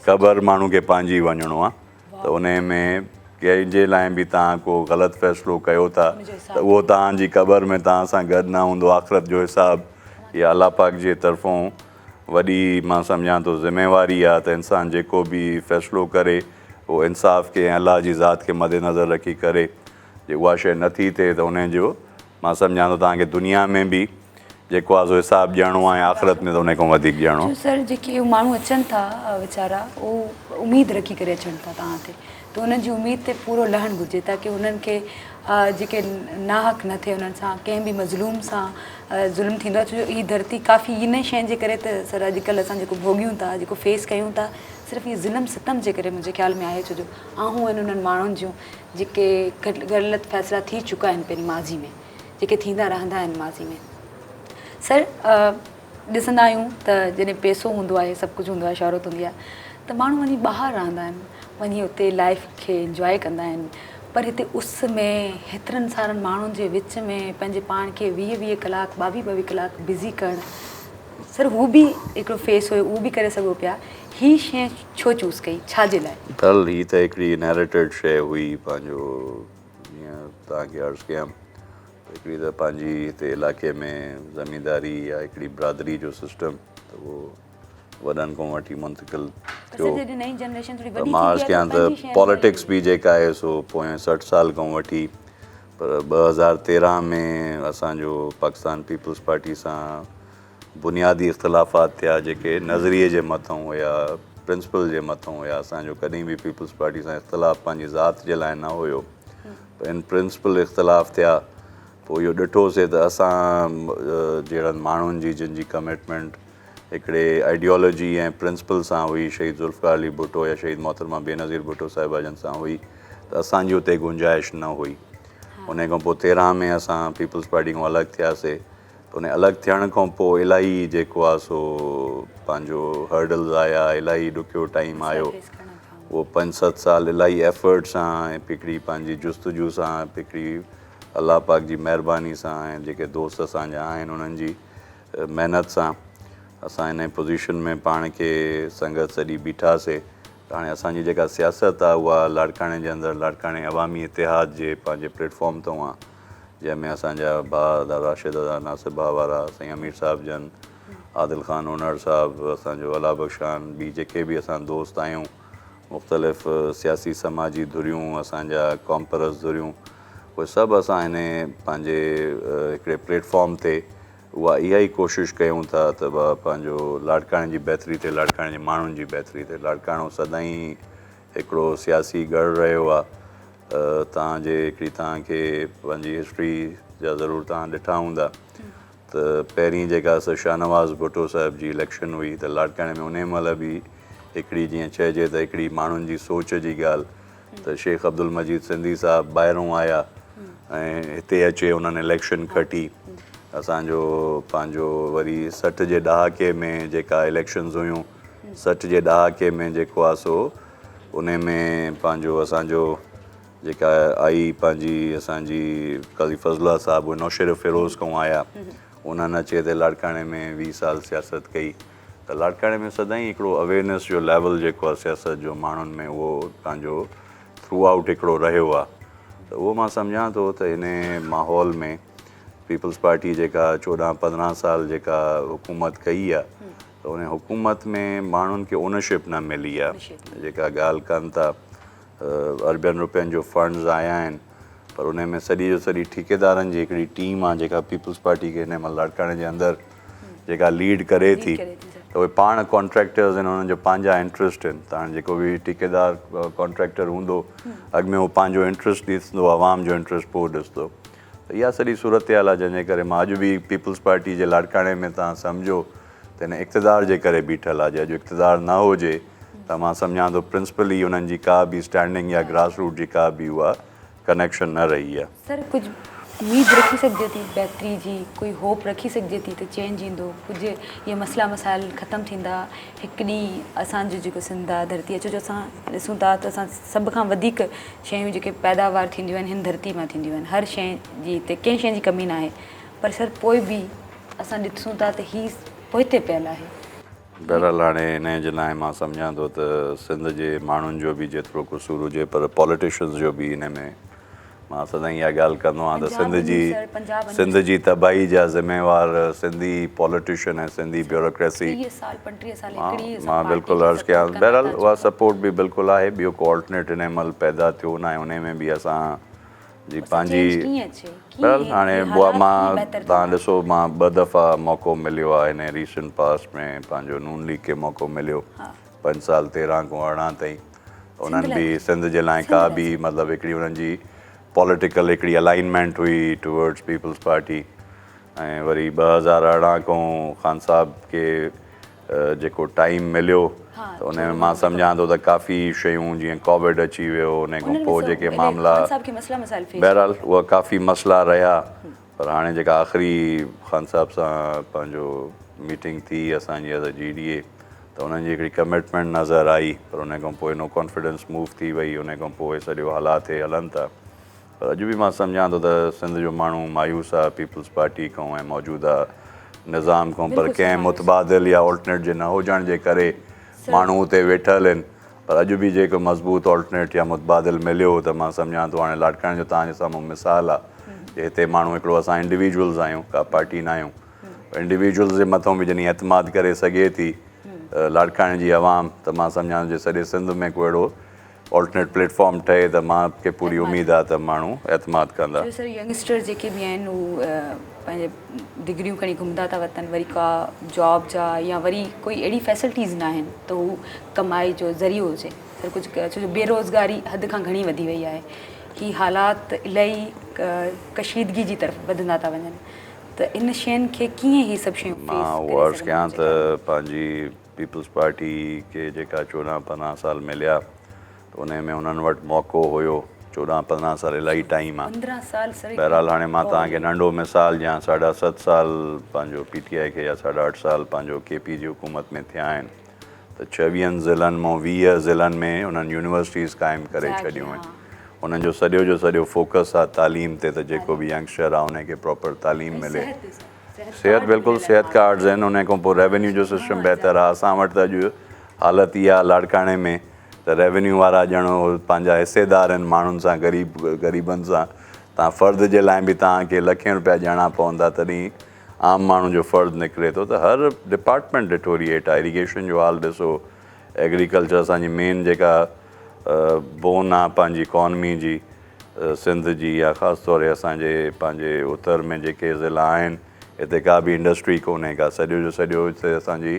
क़बर माण्हू खे पंहिंजी वञिणो आहे त उन में कंहिंजे लाइ बि तव्हां को ग़लति फ़ैसिलो कयो था त उहो तव्हांजी क़बर में तव्हां सां गॾु न हूंदो। आख़िरत जो हिसाबु इहा अलाह पाक जे तरफ़ों वॾी मां सम्झां थो ज़िमेवारी आहे त इंसानु जेको बि फ़ैसिलो करे उहो इंसाफ़ खे ऐं अलाह जी ज़ात खे मद्देनज़र रखी करे जे उहा शइ नथी थिए त उनजो मां सम्झां थो तव्हांखे दुनिया में बि जेको आहे सो हिसाबु ॾियणो आहे ऐं आख़िरत में त उन खां वधीक ॾियणो। सर जेके माण्हू अचनि था वीचारा उहे उमेदु रखी करे अचनि था तव्हां ते त उन्हनि जी उमेद ते पूरो लहणु घुरिजे ताकी उन्हनि खे जेके नाहक न थिए उन्हनि सां कंहिं बि मज़लूम सां ज़ुल्म थींदो आहे। छो जो हीअ धरती काफ़ी इन शइ जे करे त सर अॼुकल्ह असां जेको भोॻियूं था जेको फेस कयूं था सिर्फ़ु इहे ज़ुल्म सितम जे करे मुंहिंजे ख़्याल में आहे। छो जो आऊं आहिनि उन्हनि माण्हुनि जूं जेके ग़लति फ़ैसिला थी चुका आहिनि पहिरीं माज़ी में जेके थींदा रहंदा आहिनि माज़ी में। सर ॾिसंदा आहियूं त जॾहिं पैसो हूंदो आहे सभु कुझु हूंदो आहे शौहरत हूंदी आहे त माण्हू वञी ॿाहिरि रहंदा आहिनि वञी उते लाइफ खे इंजॉय कंदा आहिनि पर हिते उस में हेतिरनि सारनि माण्हुनि जे विच में पंहिंजे पाण खे 20-20 कलाक 22-22 कलाक बिज़ी करणु सर हू बि हिकिड़ो फेस हुयो उहो बि करे सघो पिया। हीअ शइ छो चूज़ कई छाजे लाइ? दरअसल हीअ त हिकिड़ी इनहेरिटेड शइ हुई पंहिंजो जीअं तव्हांखे अर्ज़ु कयां हिकिड़ी त पंहिंजी हिते इलाइक़े में ज़मींदारी या हिकिड़ी बिरादरी जो सिस्टम त उहो वॾनि खां वठी मुंतक़िल थियो। त मां अर्ज़ु कयां त पॉलिटिक्स बि जेका आहे सो पोएं 60 साल खां वठी पर 2013 में असांजो पाकिस्तान पीपल्स पार्टी सां बुनियादी इख़्तिलाफ़ात थिया जेके नज़रिए जे मथां हुया प्रिंसिपल जे मथां हुया। असांजो कॾहिं बि पीपल्स पार्टी सां इख़्तिलाफ़ पंहिंजी ज़ात जे लाइ न हुयो पर इन प्रिंसिपल इख़्तिलाफ़ थिया पोइ इहो ॾिठोसीं त असां जहिड़नि माण्हुनि जी जिन जी कमिटमेंट हिकिड़े आइडियोलॉजी ऐं प्रिंसिपल सां हुई शहीद ज़ुल्फ़िकार अली भुट्टो या शहीद मोहतरमा बेनज़ीर भुट्टो साहिबा जन सां हुई त असांजी हुते गुंजाइश न हुई। उन खां पोइ 13 में असां पीपल्स पार्टी खां अलॻि थियासीं त उन अलॻि थियण खां पोइ इलाही जेको आहे सो पंहिंजो हर्डल्स आया इलाही ॾुखियो टाइम आयो। उहो 5-7 साल इलाही एफर्ट सां ऐं हिकिड़ी पंहिंजी जुस्तजू सां हिकिड़ी अलाह पाक जी महिरबानी सां ऐं जेके दोस्त असांजा आहिनि उन्हनि जी महिनत सां असां इन पोज़ीशन में पाण खे संगत सॼी बीठासीं त हाणे असांजी जेका सियासत आहे उहा लाड़काणे जे अंदरि लाड़काणे अवामी इतिहाद जे पंहिंजे प्लेटफॉर्म तां आहे जंहिंमें असांजा भाउ दादा राशिद दादा नासिर भाउ वारा साईं अमीर साहिब जन आदिल ख़ान ओनर साहिबु असांजो अला बख़्शान ॿी जेके बि असां दोस्त आहियूं मुख़्तलिफ़ सियासी समाजी धुरियूं असांजा कॉम्परस धुरियूं उहे सभु असां हिन पंहिंजे हिकिड़े प्लेटफॉर्म ते उहा इहा ई कोशिशि कयूं था त पंहिंजो लाड़काणे जी बहितरी थिए लाड़काणे जे माण्हुनि जी बहितरी थिए। लाड़काणो सदाईं हिकिड़ो सियासी गढ़ रहियो आहे। तव्हांजे हिकिड़ी तव्हांखे पंहिंजी हिस्ट्री जा ज़रूरु तव्हां ॾिठा हूंदा त पहिरीं जेका शाहनवाज़ भुट्टो साहिब जी इलेक्शन हुई त लाड़काणे में उन महिल बि हिकिड़ी जीअं चइजे त हिकिड़ी माण्हुनि जी सोच जी ॻाल्हि त शेख अब्दुल मजीद सिंधी साहिबु ॿाहिरों आया ऐं हिते अचे उन्हनि इलेक्शन खटी। असांजो पंहिंजो वरी 60 जे ॾहाके में जेका इलेक्शन्स हुयूं 60 जे ॾहाके में जेको आहे सो उन में पंहिंजो असांजो जेका आई पंहिंजी असांजी काज़ी फज़ला साहिबु नौशेर फ़िरोज़ खां आया उन्हनि अचे ते लाड़काणे में 20 साल सियासत कई त लाड़काणे में सदाईं हिकिड़ो अवेयरनेस जो लेवल जेको आहे सियासत जो माण्हुनि में उहो पंहिंजो थ्रू आउट हिकिड़ो रहियो आहे त उहो मां सम्झां थो त इन माहौल में पीपल्स पार्टी जेका 14-15 साल जेका हुकूमत कई आहे त उन हुकूमत में माण्हुनि खे ओनरशिप न मिली आहे। जेका ॻाल्हि कनि था अरबनि रुपयनि जो फंड्स आया आहिनि पर उन में सॼी जो सॼी ठेकेदारनि जी हिकिड़ी टीम आहे जेका पीपल्स पार्टी खे हिन महिल लाड़काणे जे अंदरि जेका लीड करे थी त उहे पाण कॉन्ट्रेक्टर्स आहिनि उन्हनि जो पंहिंजा इंट्रस्ट आहिनि। त हाणे जेको बि ठेकेदार कॉन्ट्रेक्टर हूंदो अॻु में उहो पंहिंजो इंट्रस्ट ॾिसंदो आवाम जो इंट्रस्ट पोइ ॾिसंदो त इहा सॼी सूरत हाल आहे जंहिंजे करे मां अॼु बि पीपल्स पार्टी जे लाड़काणे में तव्हां सम्झो त हिन इक़्तिदार जे करे बीठल आहे। जे अॼु इक़्तिदार न हुजे त मां सम्झां थो प्रिंसिपली उन्हनि जी का बि स्टैंडिंग या ग्रास रूट जी का बि उहा कनेक्शन न रही आहे। सर कुझु उमेद रखी सघिजे थी बहितरी जी कोई होप रखी सघिजे थी त चेंज ईंदो कुझु इहे मसइला मसाइल ख़तमु थींदा हिकु ॾींहुं असांजो जेको सिंध आहे धरती अचो जो असां ॾिसूं था त असां सभ खां वधीक शयूं जेके पैदावार थींदियूं आहिनि हिन धरती मां थींदियूं आहिनि हर शइ जी हिते कंहिं शइ जी कमी न आहे पर सर पोइ बि असां ॾिसूं था त हीअ पोइ हिते पियल आहे। बहरहाल हाणे हिन जे लाइ मां सम्झां थो त सिंध जे माण्हुनि जो बि जेतिरो क़सूरु हुजे पर पॉलिटिशियंस जो बि हिन में मां सदाईं इहा ॻाल्हि कंदो आहियां त सिंध जी तबाही जा ज़िम्मेवार सिंधी पॉलिटिशियन ऐं सिंधी ब्यूरोक्रेसी मां बिल्कुलु अर्ज़ु कयां बहरहाल उहा सपोर्ट बि बिल्कुलु आहे ॿियो को ऑल्टरनेट हिन महिल पैदा थियो न आहे उन में बि असां जी पंहिंजी बहरहाल हाणे मां तव्हां ॾिसो मां 2 दफ़ा मौक़ो मिलियो आहे हिन रीसेंट पास्ट में पंहिंजो नून लीग खे मौक़ो मिलियो 5 साल 13 खां 18 ताईं उन्हनि बि सिंध जे लाइ का बि मतिलबु हिकिड़ी उन्हनि जी पॉलिटिकल हिकिड़ी अलाइनमेंट हुई टूवर्ड्स पीपल्स पार्टी ऐं वरी 2018 खां ख़ान साहब खे जेको टाइम मिलियो त उन में मां सम्झां थो त काफ़ी शयूं जीअं कोविड अची वियो उन खां पोइ जेके मामला बहरहाल उहा काफ़ी मसइला रहिया पर हाणे जेका आख़िरी ख़ान साहब सां पंहिंजो मीटिंग थी असांजी एज़ अ GDA त उन्हनि जी हिकिड़ी कमिटमेंट नज़र आई पर उन खां पोइ नो कॉन्फिडेंस मूव थी वई उन खां पोइ सॼो हालात हलनि था पर अॼु बि मां सम्झां थो त सिंध जो माण्हू मायूस आहे पीपल्स पार्टी खां ऐं मौजूदा निज़ाम खां पर कंहिं मुतबादिल या ऑल्टरनेट जे न हुजण जे करे माण्हू हुते वेठल आहिनि पर अॼु बि जेको मज़बूत ऑल्टरनेट या मुतबादिल मिलियो त मां सम्झां थो हाणे लाॾकाणे जो तव्हांजे साम्हूं मिसाल आहे कि हिते माण्हू हिकिड़ो असां इंडिविजुअल्स आहियूं का पार्टी न आहियूं इंडिविजुअल्स जे मथां बि जॾहिं एतमाद करे सघे थी लाॾकाणे जी आवाम त मां सम्झां जे सॼे सिंध में को अहिड़ो ऑल्टरनेट प्लेटफॉर्म ठहे त मूंखे पूरी उमेदु आहे त माण्हू एतमाद कंदा सर यंगस्टर जेके बि आहिनि उहे पंहिंजे डिग्रियूं खणी घुमंदा था वतन वरी का जॉब जा या वरी कोई अहिड़ी फैसिलिटीज़ न आहिनि त हू कमाई जो ज़रियो हुजे सर कुझु छो जो बेरोज़गारी हद खां घणी वधी वई आहे ही हालात इलाही कशीदगी जी तरफ़ वधंदा था वञनि त इन शयुनि खे कीअं ही सभु शयूं मां उहो अर्ज़ु कयां त पंहिंजी पीपल्स पार्टी खे जेका 14-15 साल मिलिया त उन में उन्हनि वटि मौक़ो हुयो 14-15 साल इलाही टाइम आहे बहरहाल हाणे मां तव्हांखे नंढो मिसाल ॾियां 7.5 साल पंहिंजो PTI खे या 8.5 साल पंहिंजो KP जी हुकूमत में थिया आहिनि त 26 ज़िलनि मां 20 ज़िलनि में उन्हनि यूनिवर्सिटीज़ क़ाइमु करे छॾियूं आहिनि उन्हनि जो सॼो फोकस आहे तालीम ते त जेको बि यंगस्टर आहे उनखे प्रॉपर तालीम मिले सिहत बिल्कुलु सिहत कार्ड्स आहिनि उन खां पोइ रेवेन्यू जो सिस्टम बहितर आहे असां वटि त अॼु हालति इहा लाॾकाणे में त रेवेन्यू वारा ॼणो पंहिंजा हिसेदार आहिनि माण्हुनि सां ग़रीबनि सां तव्हां फ़र्द जे लाइ बि तव्हांखे लखें रुपया ॾियणा पवंदा तॾहिं आम माण्हू जो फ़र्ज़ु निकिरे थो त हर डिपार्टमेंट ॾिठो हेठि आहे इरीगेशन जो हाल ॾिसो एग्रीकल्चर असांजी मेन जेका बोन आहे पंहिंजी इकॉनमी जी सिंध जी या ख़ासि तौर ते असांजे पंहिंजे उत्तर में जेके ज़िला आहिनि हिते का बि इंडस्ट्री कोन्हे का सॼो जो सॼो हिते असांजी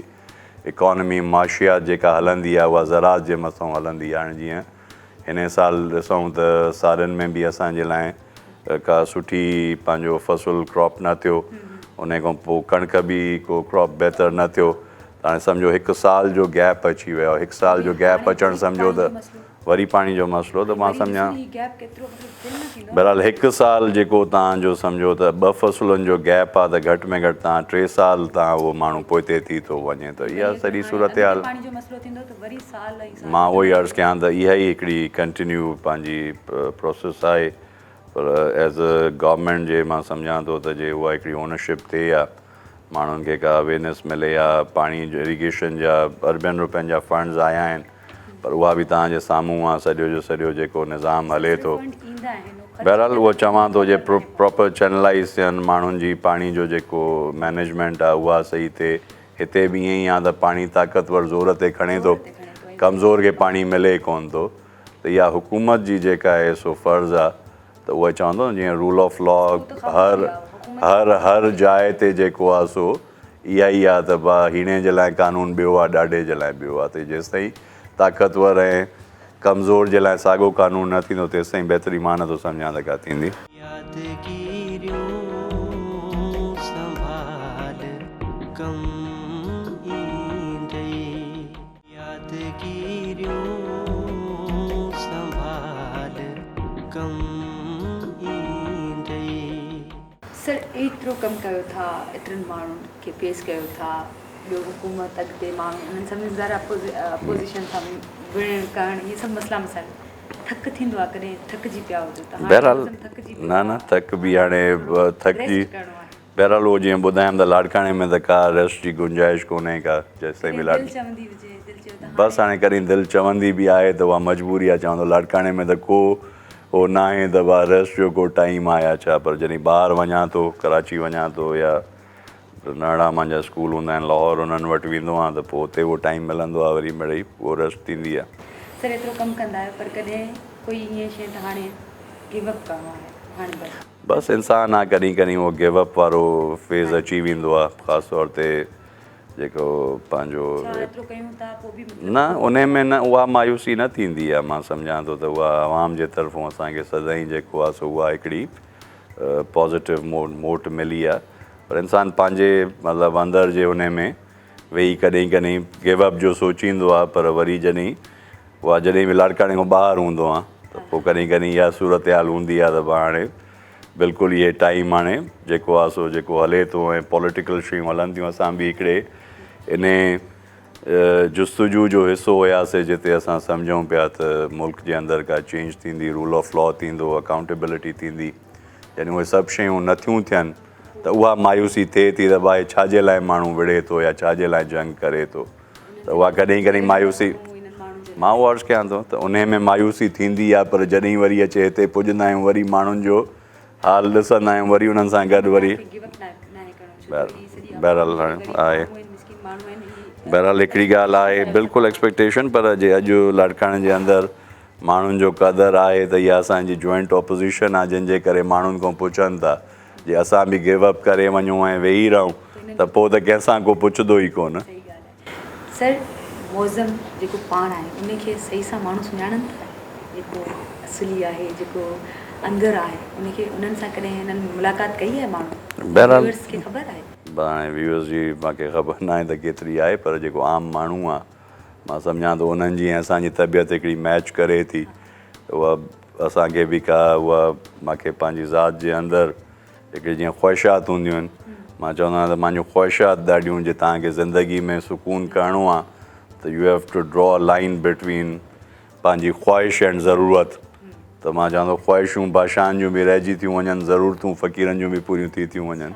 इकॉनमी माशियात जेका हलंदी आहे उहा ज़राअत जे मथां हलंदी आहे हाणे जीअं हिन साल ॾिसूं त साड़ियुनि में बि असांजे लाइ का सुठी पंहिंजो फ़सुलु क्रॉप न थियो उन खां पोइ कणिक बि को क्रॉप बहितर न थियो त हाणे सम्झो 1 साल जो गैप अची वियो आहे 1 साल जो गैप अचणु सम्झो त वरी पाणी जो मसइलो त मां सम्झां बहरहाल 1 साल जेको तव्हांजो सम्झो त 2 फ़सुलनि जो गैप आहे त घटि में घटि तव्हां 3 साल तव्हां उहो माण्हू पोइते थी थो वञे त इहा सॼी सूरत हाल मां उहो ई अर्ज़ु कयां त इहा ई हिकिड़ी कंटिन्यू पंहिंजी प्रोसेस आहे पर एज़ अ गवर्नमेंट जे मां सम्झां थो त जे उहा हिकिड़ी ओनरशिप थिए आहे माण्हुनि खे का अवेयरनेस मिले या पाणी जो इरीगेशन जा अरबनि रुपयनि जा फंड्स आया आहिनि पर उहा बि तव्हांजे साम्हूं आहे सॼो जो सॼो जेको निज़ाम हले थो बहरहाल उहो चवां थो जे प्रॉपर चैनलाइज़ थियनि माण्हुनि जी पाणी जो जेको मैनेजमेंट आहे उहा सही थिए हिते बि ईअं ई आहे त पाणी ताक़तवर ज़ोर ते खणे थो कमज़ोर खे पाणी मिले कोन थो त इहा हुकूमत जी जेका आहे सो फ़र्ज़ु आहे त उहा चवंदो जीअं रूल ऑफ लॉ हर जाइ ते जेको आहे सो इहा ई आहे त भाउ हीणे जे लाइ कानून ॿियो आहे ॾाढे जे लाइ ॿियो आहे त जेसिताईं ताक़तवर ऐं कमज़ोर जे लाइ साॻियो कानून न थींदो तेसिताईं बहितरी मां नथो सम्झां त का थींदी सर एतिरो कमु कयो था एतिरनि माण्हुनि खे पेश कयो था ॿियो हुकूमत अॻिते माण्हू उन्हनि सभिनी ज़रा अपोज़िशन सां विढ़ण करणु इहे सभु मसइला मसाइला थक थींदो आहे कॾहिं थकिजी पिया हुजो त बहरहाल न थक बि हाणे थकिजी बहरहाल उहो जीअं ॿुधायमि त लाड़काणे में त का रेस्ट जी गुंजाइश कोन्हे का जेसिताईं बि बसि हाणे कॾहिं दिलि चवंदी बि आहे त उहा मजबूरी आहे चवंदो लाड़काणे में त को उहो न आहे त उहा रेस्ट जो को टाइम आहे या छा पर जॾहिं ॿाहिरि वञा थो कराची वञा थो या नरड़ा मुंहिंजा स्कूल हूंदा आहिनि लाहौर उन्हनि वटि वेंदो आहियां त पोइ उते उहो टाइम मिलंदो आहे वरी मिड़ई उहो रेस्ट थींदी आहे सर एतिरो कमु कंदा आहियो पर कॾहिं कोई ईअं शइ त हाणे गिव अप करिणो आहे हाणे बसि इंसानु आहे कॾहिं कॾहिं उहो गिव अप वारो फेज़ अची वेंदो आहे ख़ासि तौर ते जेको पंहिंजो न उन में न उहा मायूसी न थींदी आहे मां सम्झां थो त उहा आवाम जे तरफ़ां असांखे सदाईं जेको आहे सो उहा हिकिड़ी पॉज़िटिव मोट मिली आहे पर इंसानु पंहिंजे मतिलबु अंदरि जे उन में वेही कॾहिं कॾहिं गिव अप जो सोचींदो आहे पर वरी जॾहिं बि लाड़काणे खां ॿाहिरि हूंदो आहे त पोइ कॾहिं कॾहिं इहा सूरत हाल हूंदी आहे त हाणे बिल्कुलु इहे टाइम हाणे जेको आहे सो जेको हले थो ऐं पॉलिटिकल शयूं हलनि थियूं असां बि हिकिड़े इन जुस्तजू जो हिसो हुयासीं जिते असां सम्झूं पिया त मुल्क जे अंदरि का चेंज थींदी रूल ऑफ लॉ थींदो अकाउंटेबिलिटी थींदी यानी उहे सभु शयूं नथियूं थियनि त उहा मायूसी थिए थी त भाई छाजे लाइ माण्हू विढ़े थो या छाजे लाइ जंग करे थो त उहा कॾहिं कॾहिं मायूसी मां उहो अर्ज़ु कयां थो त उन में मायूसी थींदी आहे पर जॾहिं वरी अचे हिते पुॼंदा आहियूं वरी माण्हुनि जो हाल ॾिसंदा आहियूं वरी उन्हनि सां गॾु वरी बहरहाल हाणे आहे बहरहाल हिकिड़ी ॻाल्हि आहे बिल्कुलु एक्सपेक्टेशन पर जे अॼु लाड़काणे जे अंदरि माण्हुनि जो क़दुरु आहे त इहा असांजी जॉइंट ऑपोज़िशन आहे जंहिंजे करे माण्हुनि खां पुछनि था जे असां बि गिव अप करे वञूं ऐं वेही रहूं त पोइ त कंहिंसां को पुछंदो ई कोन सर मौज़म जेको पाण आहे उनखे सही सां माण्हू सुञाणनि था जेको असली आहे जेको अंदरि आहे उनखे उन्हनि सां कॾहिं हिननि मुलाक़ात कई आहे माण्हू बहरहाल खे ख़बर आहे हाणे व्यूअर्स जी मूंखे ख़बर न आहे त केतिरी आहे पर जेको आम माण्हू आहे मां सम्झां थो उन्हनि जी ऐं असांजी तबियत हिकिड़ी मैच करे थी उहा असांखे बि का उहा मूंखे पंहिंजी ज़ात जे अंदरि हिकिड़ी जीअं ख़्वाहिशात हूंदियूं आहिनि मां चवंदो आहियां त मुंहिंजूं ख़्वाहिशात ॾाढियूं जे तव्हांखे ज़िंदगी में सुकून करिणो आहे त you have to draw a line between पंहिंजी ख़्वाहिश एंड ज़रूरत त मां चवां थो ख़्वाहिशूं बादशाहनि जूं बि रहिजी थियूं वञनि ज़रूरतूं फ़क़ीरनि जूं बि पूरियूं थी थियूं वञनि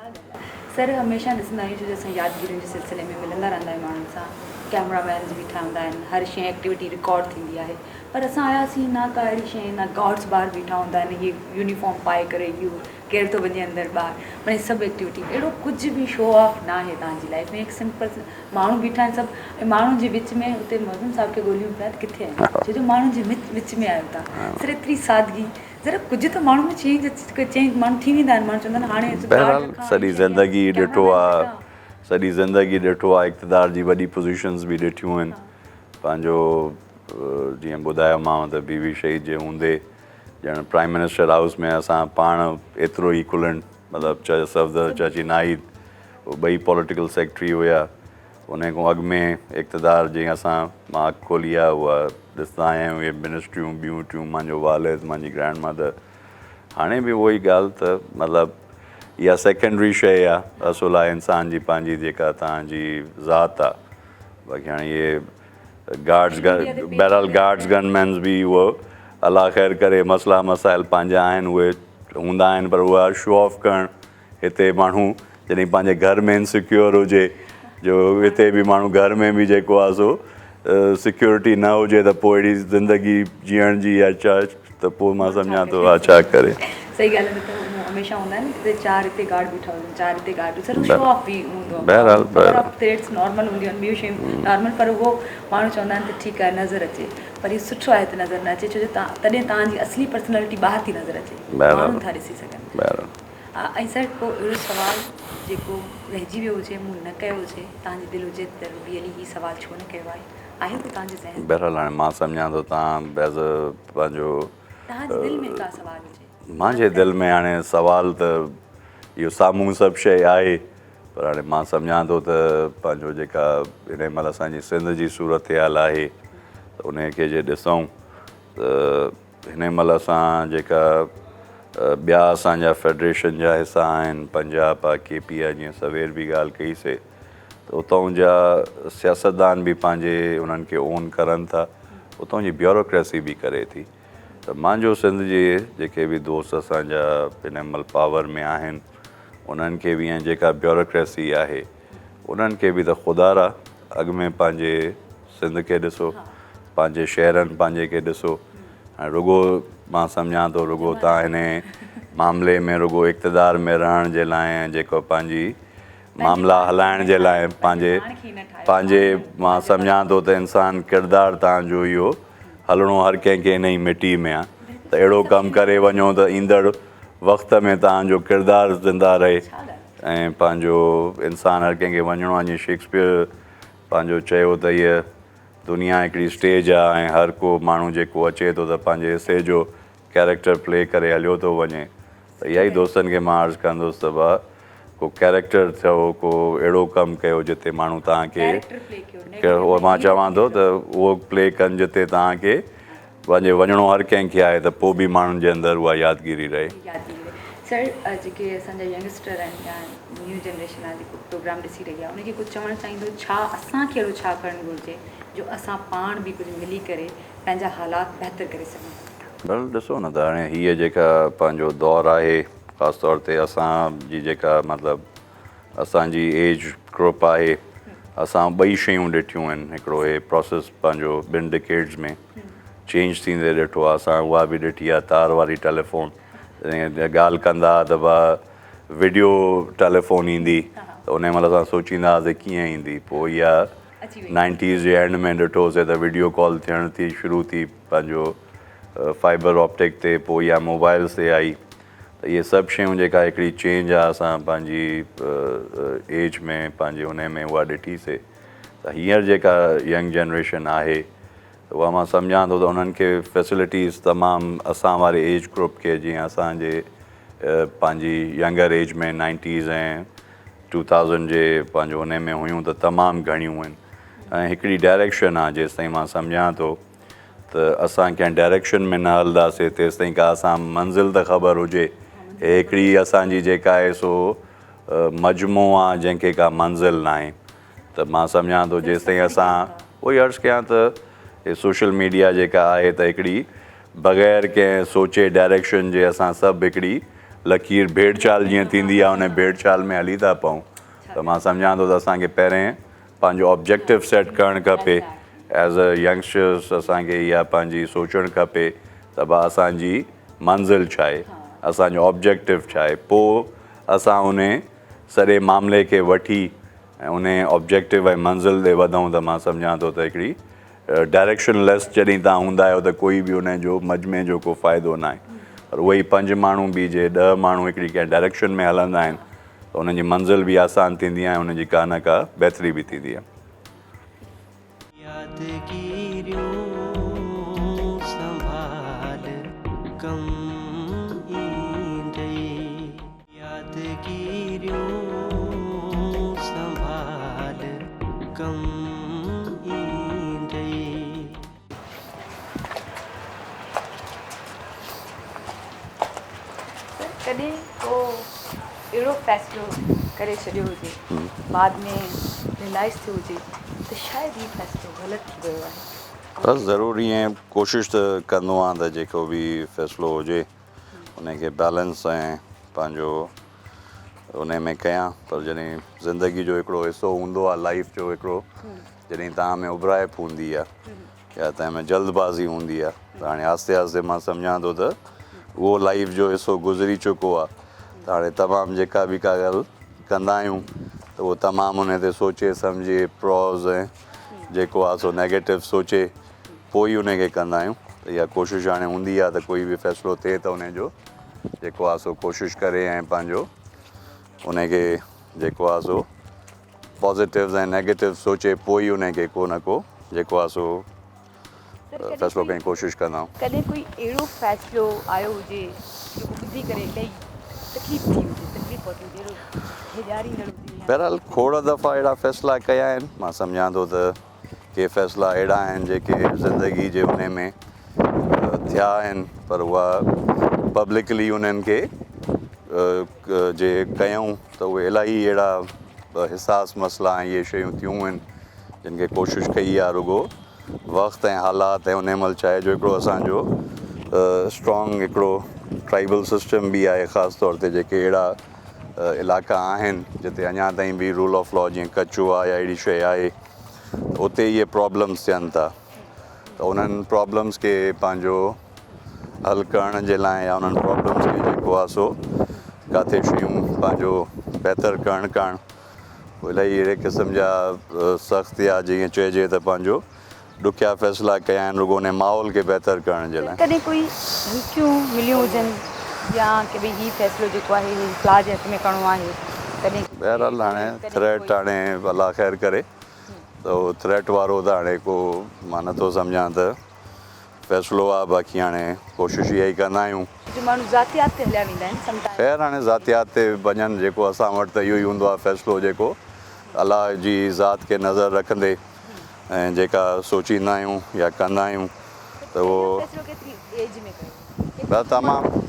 सर हमेशह ॾिसंदा आहियूं छो जो असां यादगिरियुनि जे सिलसिले में मिलंदा रहंदा आहियूं माण्हुनि सां कैमरामैन्स बीठा हूंदा आहिनि हर शइ एक्टिविटी रिकॉर्ड थींदी आहे पर असां आयासीं न का अहिड़ी शइ न गार्ड्स ॿाहिरि बीठा हूंदा आहिनि इहे यूनिफॉर्म पाए करे इहो केरु थो वञे अंदरि ॿाहिरि माने सभु एक्टिविटी अहिड़ो कुझु बि शो ऑफ न आहे तव्हांजी लाइफ में हिकु सिंपल माण्हू बीठा आहिनि सभु ऐं माण्हुनि जे विच में हुते मौज़म साहिब खे ॻोल्हियूं पिया त किथे आहिनि छो जो माण्हुनि जे विच में आहियो था सर एतिरी सादगी ज़रा कुझु त माण्हू में चेंज माण्हू थी वेंदा आहिनि माण्हू चवंदा आहिनि हाणे बहरहाल सॼी ज़िंदगी ॾिठो आहे सॼी ज़िंदगी ॾिठो आहे इक़्तिदार जी वॾी पोज़ीशन्स बि ॾिठियूं आहिनि पंहिंजो जीअं ॿुधायोमांव त बीवी शहीद जे हूंदे ॼण प्राइम मिनिस्टर हाउस में असां पाण एतिरो ई कुलनि मतिलबु सफ़दर चाची नाहिद उहे ॿई पॉलिटिकल सेक्रेटरी हुया उन खां अॻु में इक़्तिदार जीअं असां मां अखि खोली आहे उहा ॾिसंदा आया आहियूं इहे मिनिस्ट्रियूं ॿियूं टियूं मुंहिंजो वालिद मुंहिंजी ग्रैंड मदर हाणे बि उहा ई ॻाल्हि त मतिलबु इहा सेकेंडरी शइ आहे असुलु आहे इंसान जी पंहिंजी जेका तव्हांजी ज़ात आहे बाक़ी हाणे इहे बहरहाल गार्ड्स गनमैन्स बि उहो अलाह ख़ैर करे मसइला मसाइल पंहिंजा आहिनि उहे हूंदा आहिनि पर उहा शो ऑफ करणु हिते माण्हू जॾहिं पंहिंजे घर में इनसिक्योर हुजे जो हिते बि माण्हू घर में बि जेको आहे सो सिक्योरिटी न हुजे त पोइ अहिड़ी ज़िंदगी जीअण जी या छा त पोइ मां सम्झां थो हा छा करे सही ॻाल्हि आहे त हमेशह हूंदा आहिनि हिते 4 हिते गार्ड बीठा हुजनि 4 हिते गार्ड सर शो ऑफ बि हूंदो आहे बहरहाल थ्रेड्स नॉर्मल हूंदियूं आहिनि ॿियूं शयूं नॉर्मल पर उहो माण्हू चवंदा आहिनि त ठीकु आहे नज़र अचे पर इहो सुठो आहे त नज़र न अचे छो जो तॾहिं तव्हांजी असली पर्सनैलिटी ॿाहिरि थी नज़र अचे माण्हू था ॾिसी सघनि ऐं सर को अहिड़ो सुवालु जेको रहिजी वियो हुजे मूं न कयो हुजे तव्हांजी दिलि हुजे त रियली हीउ सुवालु छो न कयो आहे को तव्हांजे ज़हन बहरहाल हाणे मां सम्झां थो तव्हां एज़ अ पंहिंजो तव्हांजे दिलि में का सुवालु हुजे मुंहिंजे दिलि में हाणे सुवालु त इहो साम्हूं सभु शइ आहे पर हाणे मां सम्झां थो त पंहिंजो जेका हिन महिल असांजी सिंध जी सूरत हाल आहे त उनखे जे ॾिसूं त हिन महिल असां जेका ॿिया असांजा फेडरेशन जा हिसा आहिनि पंजाब आहे KP आहे जीअं सवेर बि ॻाल्हि कईसीं त उतां जा सियासतदान बि पंहिंजे उन्हनि खे ओन करनि था उतां जी ब्यूरोक्रेसी बि करे थी त मुंहिंजो सिंध जे जेके बि दोस्त असांजा हिन महिल पावर में आहिनि उन्हनि खे बि ऐं जेका ब्यूरोक्रेसी आहे उन्हनि खे बि त ख़ुदारा अॻु में पंहिंजे सिंध खे ॾिसो, पंहिंजे शहरनि पंहिंजे खे ॾिसो। ऐं रुॻो मां सम्झां थो रुॻो तव्हां हिन मामले में रुॻो इक़्तिदार में रहण जे लाइ ऐं जेको पंहिंजी मामला हलाइण जे लाइ पंहिंजे मां सम्झां थो त इंसानु किरदारु तव्हांजो इहो हलणो हर कंहिंखे इन ई मिटी में आहे। त अहिड़ो कमु करे वञो त ईंदड़ वक़्त में तव्हांजो किरदारु ज़िंदा रहे ऐं पंहिंजो इंसानु हर कंहिंखे वञिणो आहे। जीअं शेक्सपियर पंहिंजो चयो त हीअ दुनिया हिकिड़ी स्टेज आहे ऐं हर को माण्हू जेको अचे थो त पंहिंजे हिसे जो कैरेक्टर प्ले करे हलियो थो वञे। त इहा ई दोस्तनि खे मां अर्ज़ु कंदुसि त भाउ को कैरेक्टर थियो, को अहिड़ो कमु कयो जिते माण्हू तव्हांखे उहो मां चवां थो त उहो प्ले कनि जिते तव्हांखे वञिणो हर कंहिंखे आहे त पोइ बि माण्हुनि जे अंदरि उहा यादगिरी रहे। सर जेके असांजा यंगस्टर आहिनि या न्यू जनरेशन आहे जेको प्रोग्राम ॾिसी रही आहे उनखे कुझु चवणु चाहींदो छा असांखे अहिड़ो छा करणु घुरिजे जो असां पाण बि कुझु मिली करे पंहिंजा हालात बहितर करे सघूं? बल ॾिसो न त हाणे हीअ जेका पंहिंजो दौरु आहे ख़ासि तौर ते असांजी जेका मतिलबु असांजी एज ग्रुप आहे असां ॿई शयूं ॾिठियूं आहिनि। हिकिड़ो हे प्रोसेस पंहिंजो 2 डिकेड्स में चेंज थींदे ॾिठो आहे। असां उहा बि ॾिठी आहे तार वारी टेलीफोन, ॻाल्हि कंदा त भाउ वीडियो टेलीफोन ईंदी त उन महिल असां सोचींदा हुआसीं कीअं ईंदी। पोइ इहा 90s जे एंड में ॾिठोसीं त वीडियो कॉल थियण थी शुरू थी पंहिंजो फाइबर ऑप्टिक ते, पोइ इहा मोबाइल्स ते आई। त इहे सभु शयूं जेका हिकिड़ी चेंज आहे असां पंहिंजी एज में पंहिंजे उन में उहा ॾिठीसीं। त हींअर जेका यंग जनरेशन आहे त उहा मां सम्झां थो त उन्हनि खे फैसिलिटीज़ तमामु असां वारे एज ग्रुप खे जीअं असांजे पंहिंजी यंगर एज में 90s ऐं 2000 जे पंहिंजो उन में हुयूं त तमामु घणियूं आहिनि। ऐं हिकिड़ी डायरेक्शन आहे जेसिताईं मां सम्झां थो त असां कंहिं डायरेक्शन में न हलंदासीं तेसिताईं का असां मंज़िल त ख़बर हुजे। हिकिड़ी असांजी जेका आहे सो मजमू आहे जंहिंखे का मंज़िल न आहे। त मां सम्झां थो जेसिताईं असां उहो ई अर्ज़ु कयां त हे सोशल मीडिया जेका आहे त हिकिड़ी बग़ैर कंहिं सोचे डायरेक्शन जे असां सभु हिकिड़ी लकीर भेड़ चाल जीअं थींदी आहे उन भेड़ चाल में हली था पऊं। त मां सम्झां थो त असांखे पहिरें पंहिंजो ऑब्जेक्टिव सेट करणु खपे। एज़ अ यंगस्टर्स असांखे इहा पंहिंजी सोचणु खपे त भाउ असांजी मंज़िल छा आहे, असांजो ऑब्जेक्टिव छा आहे। पोइ असां उन सॼे मामले खे वठी ऐं उन ऑब्जेक्टिव ऐं मंज़िल ते वधूं त मां सम्झां थो त हिकिड़ी डायरेक्शन लेस जॾहिं तव्हां हूंदा आहियो त कोई बि उन जो मजमे जो को फ़ाइदो न आहे। पर उहे ई 5 माण्हू बि जे 10 माण्हू हिकिड़ी कंहिं डायरेक्शन में हलंदा आहिनि त उन्हनि जी मंज़िल बि आसान थींदी आहे ऐं उनजी का न का बहितरी बि थींदी आहे। यादगिरियों संभाल कम ईंदे, यादगिरियों संभाल कम ईंदे। कॾहिं को अहिड़ो फ़ैसिलो करे छॾियो हुजे बाद में रियलाइज़ थियो हुजे त शायदि हीउ फ़ैसिलो ग़लति थी वियो आहे? बसि ज़रूरु ईअं कोशिशि त कंदो आहियां त जेको बि फ़ैसिलो हुजे उनखे बैलेंस ऐं पंहिंजो उन में कयां। पर जॾहिं ज़िंदगी जो हिकिड़ो हिसो हूंदो आहे लाइफ जो हिकिड़ो, जॾहिं तव्हां में उबराए हूंदी आहे या तव्हां में जल्दबाज़ी हूंदी आहे त हाणे आस्ते आस्ते मां सम्झां थो त उहो लाइफ जो हिसो गुज़री चुको आहे। त हाणे तमामु जेका बि का ॻाल्हि कंदा आहियूं त उहो तमामु उन ते सोचे सम्झे प्रॉज़ ऐं जेको आहे सो नेगेटिव सोचे पोइ ई उनखे कंदा आहियूं। त इहा कोशिशि हाणे हूंदी आहे त कोई बि फ़ैसिलो थिए त उनजो जेको आहे सो कोशिशि करे ऐं पंहिंजो उनखे जेको आहे सो पॉज़िटिव्स ऐं नेगेटिव सोचे पोइ ई उनखे को न को जेको आहे सो फ़ैसिलो करण जी कोशिशि कंदा आहियूं। कॾहिं कोई अहिड़ो फ़ैसिलो आयो हुजे जेको ॿुधी करे इलाही तकलीफ़ थी हुजे, तकलीफ़ पहुती हुजे, हेॾारी न हुजे? बहरहाल खोड़ दफ़ा अहिड़ा फ़ैसिला कया आहिनि। मां सम्झां थो त के फ़ैसिला अहिड़ा आहिनि जेके ज़िंदगी जे उन में थिया आहिनि पर उहा पब्लिकली उन्हनि खे जे कयूं त उहे इलाही अहिड़ा हिसास मसइला ऐं इहे शयूं थियूं आहिनि जिन खे कोशिशि कई आहे रुॻो वक़्तु ऐं हालात ऐं उन महिल चाहे जो हिकिड़ो असांजो स्ट्रॉन्ग हिकिड़ो ट्राइबल सिस्टम बि आहे ख़ासि तौर ते जेके अहिड़ा इलाइक़ा आहिनि जिते अञा ताईं बि रूल ऑफ लॉ जीअं कचो आहे या अहिड़ी शइ आहे, उते इहे प्रॉब्लम्स थियनि था। त उन्हनि प्रॉब्लम्स खे पंहिंजो हल करण जे लाइ या उन्हनि प्रॉब्लम्स खे जेको आहे सो किथे शयूं पंहिंजो बहितर करणु इलाही अहिड़े क़िस्म जा सख़्तु या जीअं चइजे त पंहिंजो ॾुखिया फ़ैसिला कया आहिनि रुॻो उन माहौल खे बहितर करण जे लाइ। कॾहिं कोई हिकियूं मिलियूं हुजनि या की भई हीउ फ़ैसिलो जेको आहे हीउ इस्लाह जे हक़ में करिणो आहे, कॾहिं बहरहाल हाणे थ्रेट हाणे अलाह ख़ैरु करे त उहो थ्रेट वारो त हाणे को मां नथो सम्झां त फ़ैसिलो आहे। बाक़ी हाणे कोशिशि इहा ई कंदा आहियूं। माण्हू ज़ातियात ते हलिया वेंदा आहिनि समटाइम्स। ख़ैरु हाणे ज़ातियात ते वञनि, जेको असां वटि त इहो ई हूंदो आहे फ़ैसिलो जेको अलाह जी ज़ात खे नज़र रखंदे ऐं जेका सोचींदा आहियूं या कंदा आहियूं त उहो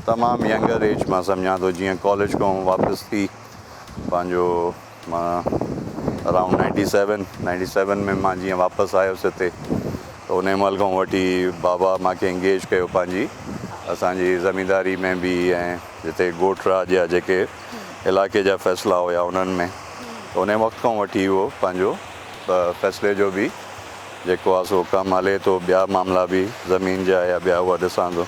तमामु यंगर एज मां सम्झां थो। जीअं कॉलेज खां वापसि थी पंहिंजो मां अराउंड 97 में मां जीअं वापसि आयुसि हिते त उन महिल खां वठी बाबा मूंखे इंगेज कयो पंहिंजी असांजी ज़मींदारी में बि ऐं जिते ॻोठ राज जा जेके इलाइक़े जा फ़ैसिला हुया उन्हनि में, त उन वक़्त खां वठी उहो पंहिंजो फ़ैसिले जो बि जेको आहे सो कमु हले थो। ॿिया मामला बि ज़मीन जा या ॿिया उहा ॾिसां थो।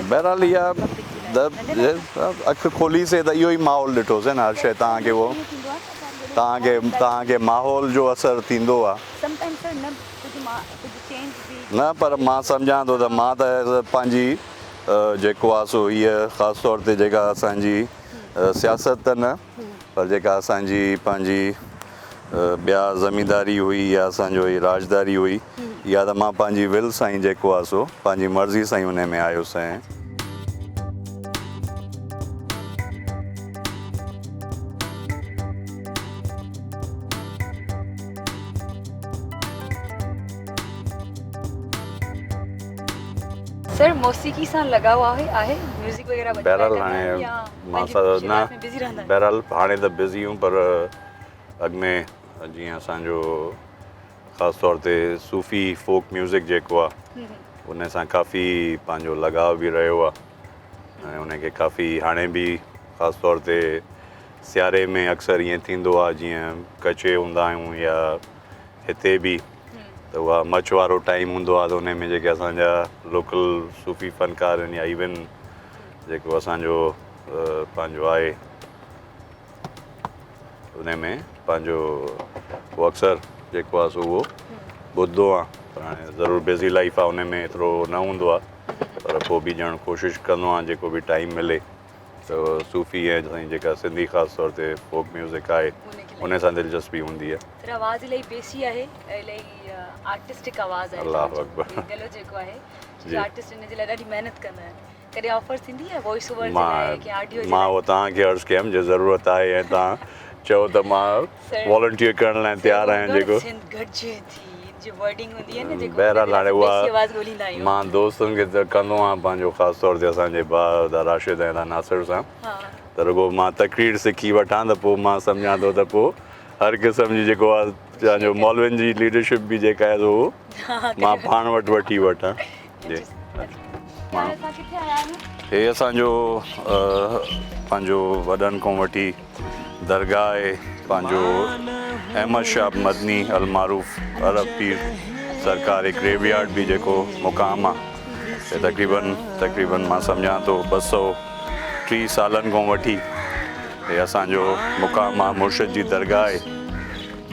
बहरहाल इहा अखि खोलीसीं त इहो ई माहौल ॾिठोसीं न। हर शइ तव्हांखे उहो तव्हांखे माहौल जो असरु थींदो आहे न, पर मां सम्झां थो त मां त पंहिंजी जेको आहे सो हीअ ख़ासि तौर ते जेका असांजी सियासत त न, पर जेका असांजी पंहिंजी ॿिया ज़मींदारी हुई या असांजो हीअ राजदारी हुई, इहा त मां पंहिंजी विल सां ई जेको आहे सो पंहिंजी मर्ज़ी सां ई उन में आयुसि। ऐं सर मौसीक़ी सां लगाव आहे म्यूज़िक वग़ैरह? बहरहाल हाणे मां न बहरहाल हाणे त बिज़ी हूं, पर अॻु में जीअं असांजो ख़ासि तौर ते सूफ़ी फोक म्यूज़िक जेको आहे उन सां काफ़ी पंहिंजो लगाव बि रहियो आहे ऐं उनखे काफ़ी हाणे बि ख़ासि तौर ते सियारे में अक्सर ईअं थींदो आहे जीअं कचे हूंदा आहियूं या हिते बि त उहा मछ वारो टाइम हूंदो आहे त उन में जेके असांजा लोकल सूफ़ी फ़नकार आहिनि या इवन जेको असांजो पंहिंजो आहे उन में पंहिंजो उहो अक्सर जेको आहे सो उहो ॿुधंदो आहे। पर हाणे ज़रूरु बिज़ी लाइफ आहे, उन में एतिरो न हूंदो आहे, पर पोइ बि ॼण कोशिशि कंदो आहियां जेको बि टाइम मिले त सूफ़ी ऐं जेका सिंधी ख़ासि तौर ते फोक म्यूज़िक आहे उन सां दिलचस्पी हूंदी आहे। आवाज़ इलाही पेशी आहे, इलाही आर्टिस्टिक आवाज़ आहे। अल्लाह अकबर। गलो जेको आहे आर्टिस्ट इन जे लाइ ॾाढी महिनत कंदा आहिनि। कॾहिं ऑफर थींदी आहे वॉइस ओवर जे लाइ कि ऑडियो जे लाइ? मां उहो तव्हांखे अर्ज़ु कयमि जे ज़रूरत आहे ऐं तव्हां चओ त मां वॉलंटियर करण लाइ तयारु आहियां। जेको बहरहाल हाणे उहा मां दोस्तनि खे त कंदो आहियां पंहिंजो ख़ासि तौर ते असांजे भाउ दा राशिद ऐं दा नासिर सां, त रुॻो मां तकरीर सिखी वठां त पोइ मां सम्झां थो त पोइ हर क़िस्म जी जेको आहे पंहिंजो मौलवियुनि जी लीडरशिप बि जेका आहे उहो मां पाण वटि वठी वठां। जी हे असांजो पंहिंजो वॾनि खां वठी दरगाह आहे पंहिंजो अहमद शाह मदनी अलमारूफ़ अरब पीर सरकार एक ग्रेवयार्ड भी जेको मुक़ाम आहे तक़रीबन मां सम्झां थो 230 सालनि खां वठी हे असांजो मुक़ाम आहे। मुर्शिद जी दरगाह आहे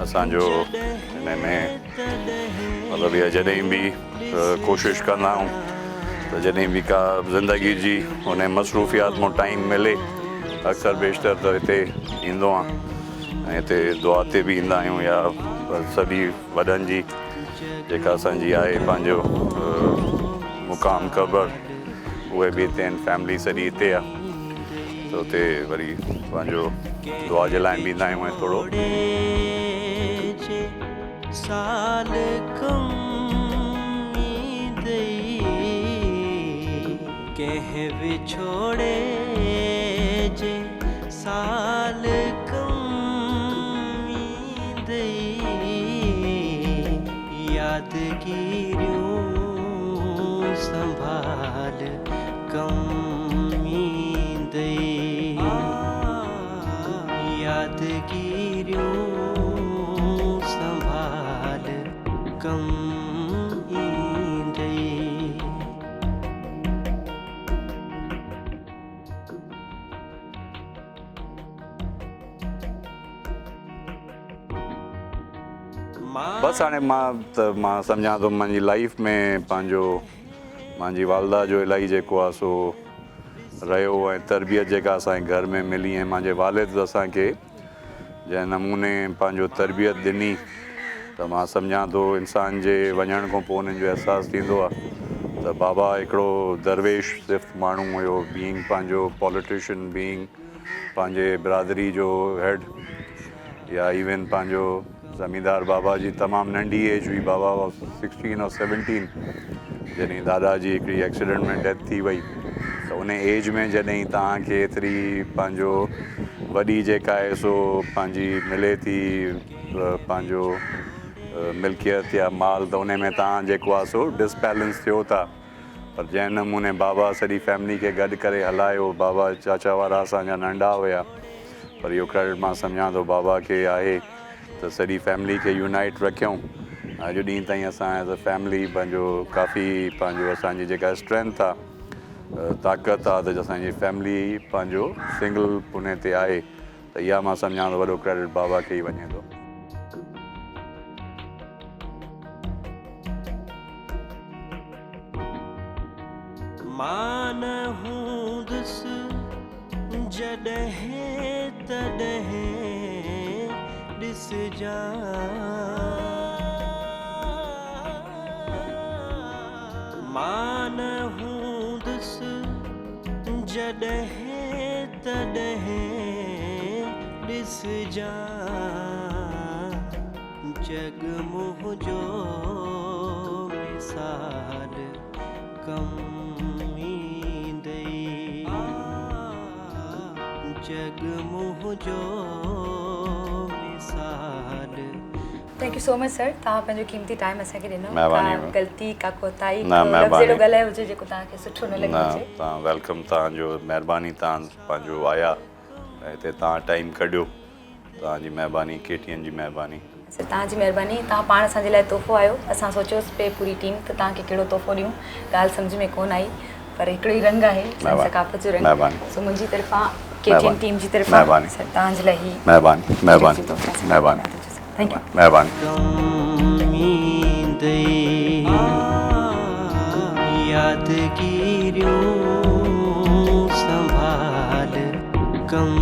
असांजो हिन में, मतिलबु इहा जॾहिं बि कोशिशि कंदा आहियूं त जॾहिं बि का ज़िंदगी जी हुन मसरूफ़ियात मां टाइम मिले अक्सर बेशितर त हिते ईंदो आहियां ऐं हिते दुआ ते बि ईंदा आहियूं या सभी वॾनि जी जेका असांजी आहे पंहिंजो मुक़ाम क़बर उहे बि हिते आहिनि, फैमिली सॼी हिते आहे त हुते वरी पंहिंजो दुआ जे लाइ बि ईंदा आहियूं ऐं थोरो साल कम कंहिं विछोड़े जे साल कम यादगिरियूं संभाल संभाल कम ईंदई। बस हाणे मां सम्झां थो मुंहिंजी लाइफ में मुंहिंजी वालदा जो इलाही जेको आहे सो रहियो ऐं तरबियत जेका असांजे घर में मिली ऐं मुंहिंजे वालिद असांखे जंहिं नमूने पंहिंजो तरबियत ॾिनी त मां सम्झां थो इंसान जे वञण खां पोइ उन्हनि जो अहसासु थींदो आहे त बाबा हिकिड़ो दरवेश सिर्फ़ु माण्हू हुयो, बीइंग पंहिंजो पॉलिटिशियन, बीइंग पंहिंजे बिरादरी जो हेड, या इवन पंहिंजो ज़मींदार बाबा जी तमामु नंढी एज हुई, बाबा 16 और 17 जॾहिं दादाजी हिकिड़ी एक्सीडेंट में डेथ थी वई। त उन एज में जॾहिं तव्हांखे एतिरी पंहिंजो वॾी जेका आहे सो पंहिंजी मिले थी पंहिंजो मिल्कियत या माल, त उन में तव्हां जेको आहे सो डिसबैलेंस थियो था। पर जंहिं नमूने बाबा सॼी फैमिली खे गॾु करे हलायो, बाबा चाचा वारा असांजा नंढा हुया, पर इहो क्रेडिट मां सम्झां थो बाबा खे आहे त सॼी फैमिली खे यूनाइट रखियऊं। अॼु ॾींहं ताईं असां एज़ अ फैमिली पंहिंजो काफ़ी पंहिंजो असांजी जेका स्ट्रेंथ आहे, ताक़त आहे, त असांजी फैमिली पंहिंजो सिंगल पुने ते आहे। त इहा मां सम्झां थो वॾो क्रेडिट बाबा खे ई वञे थो। मान हूंदुसि जॾहिं तॾहिं ॾिसजां, मान हूंदुसि जॾहिं तॾहिं ॾिसजां, जग मुंहिंजो मिसाल कम ईंदई, जग मुंहिंजो मिसाल। Thank you so much sir, तव्हां पंहिंजो कीमती टाइम असांखे ॾिनो। महिरबानी। ग़लती का कोताही न, महिरबानी। लफ़्ज़ ॻाल्हायो हुजे जेको तव्हांखे सुठो न लॻो हुजे। तव्हां वेलकम, तव्हांजो महिरबानी, तव्हां पंहिंजो आया ऐं हिते तव्हां टाइम कढियो, तव्हांजी महिरबानी, KTN जी महिरबानी। सर तव्हांजी महिरबानी, तव्हां पाण असांजे लाइ तोहफ़ो आयो। असां सोचियोसीं पे पूरी टीम त तव्हांखे कहिड़ो तोहफ़ो ॾियूं, ॻाल्हि सम्झ में कोन आई, पर हिकिड़ो ई रंग आहे सकाफ़त जो रंग। सो मुंहिंजी तरफ़ां KTN टीम जी तरफ़ां सर तव्हांजे लाइ ई महिरबानी, महिरबानी, महिरबानी, थैंक यू, महिरबानी। यादगिरियों संभाल कम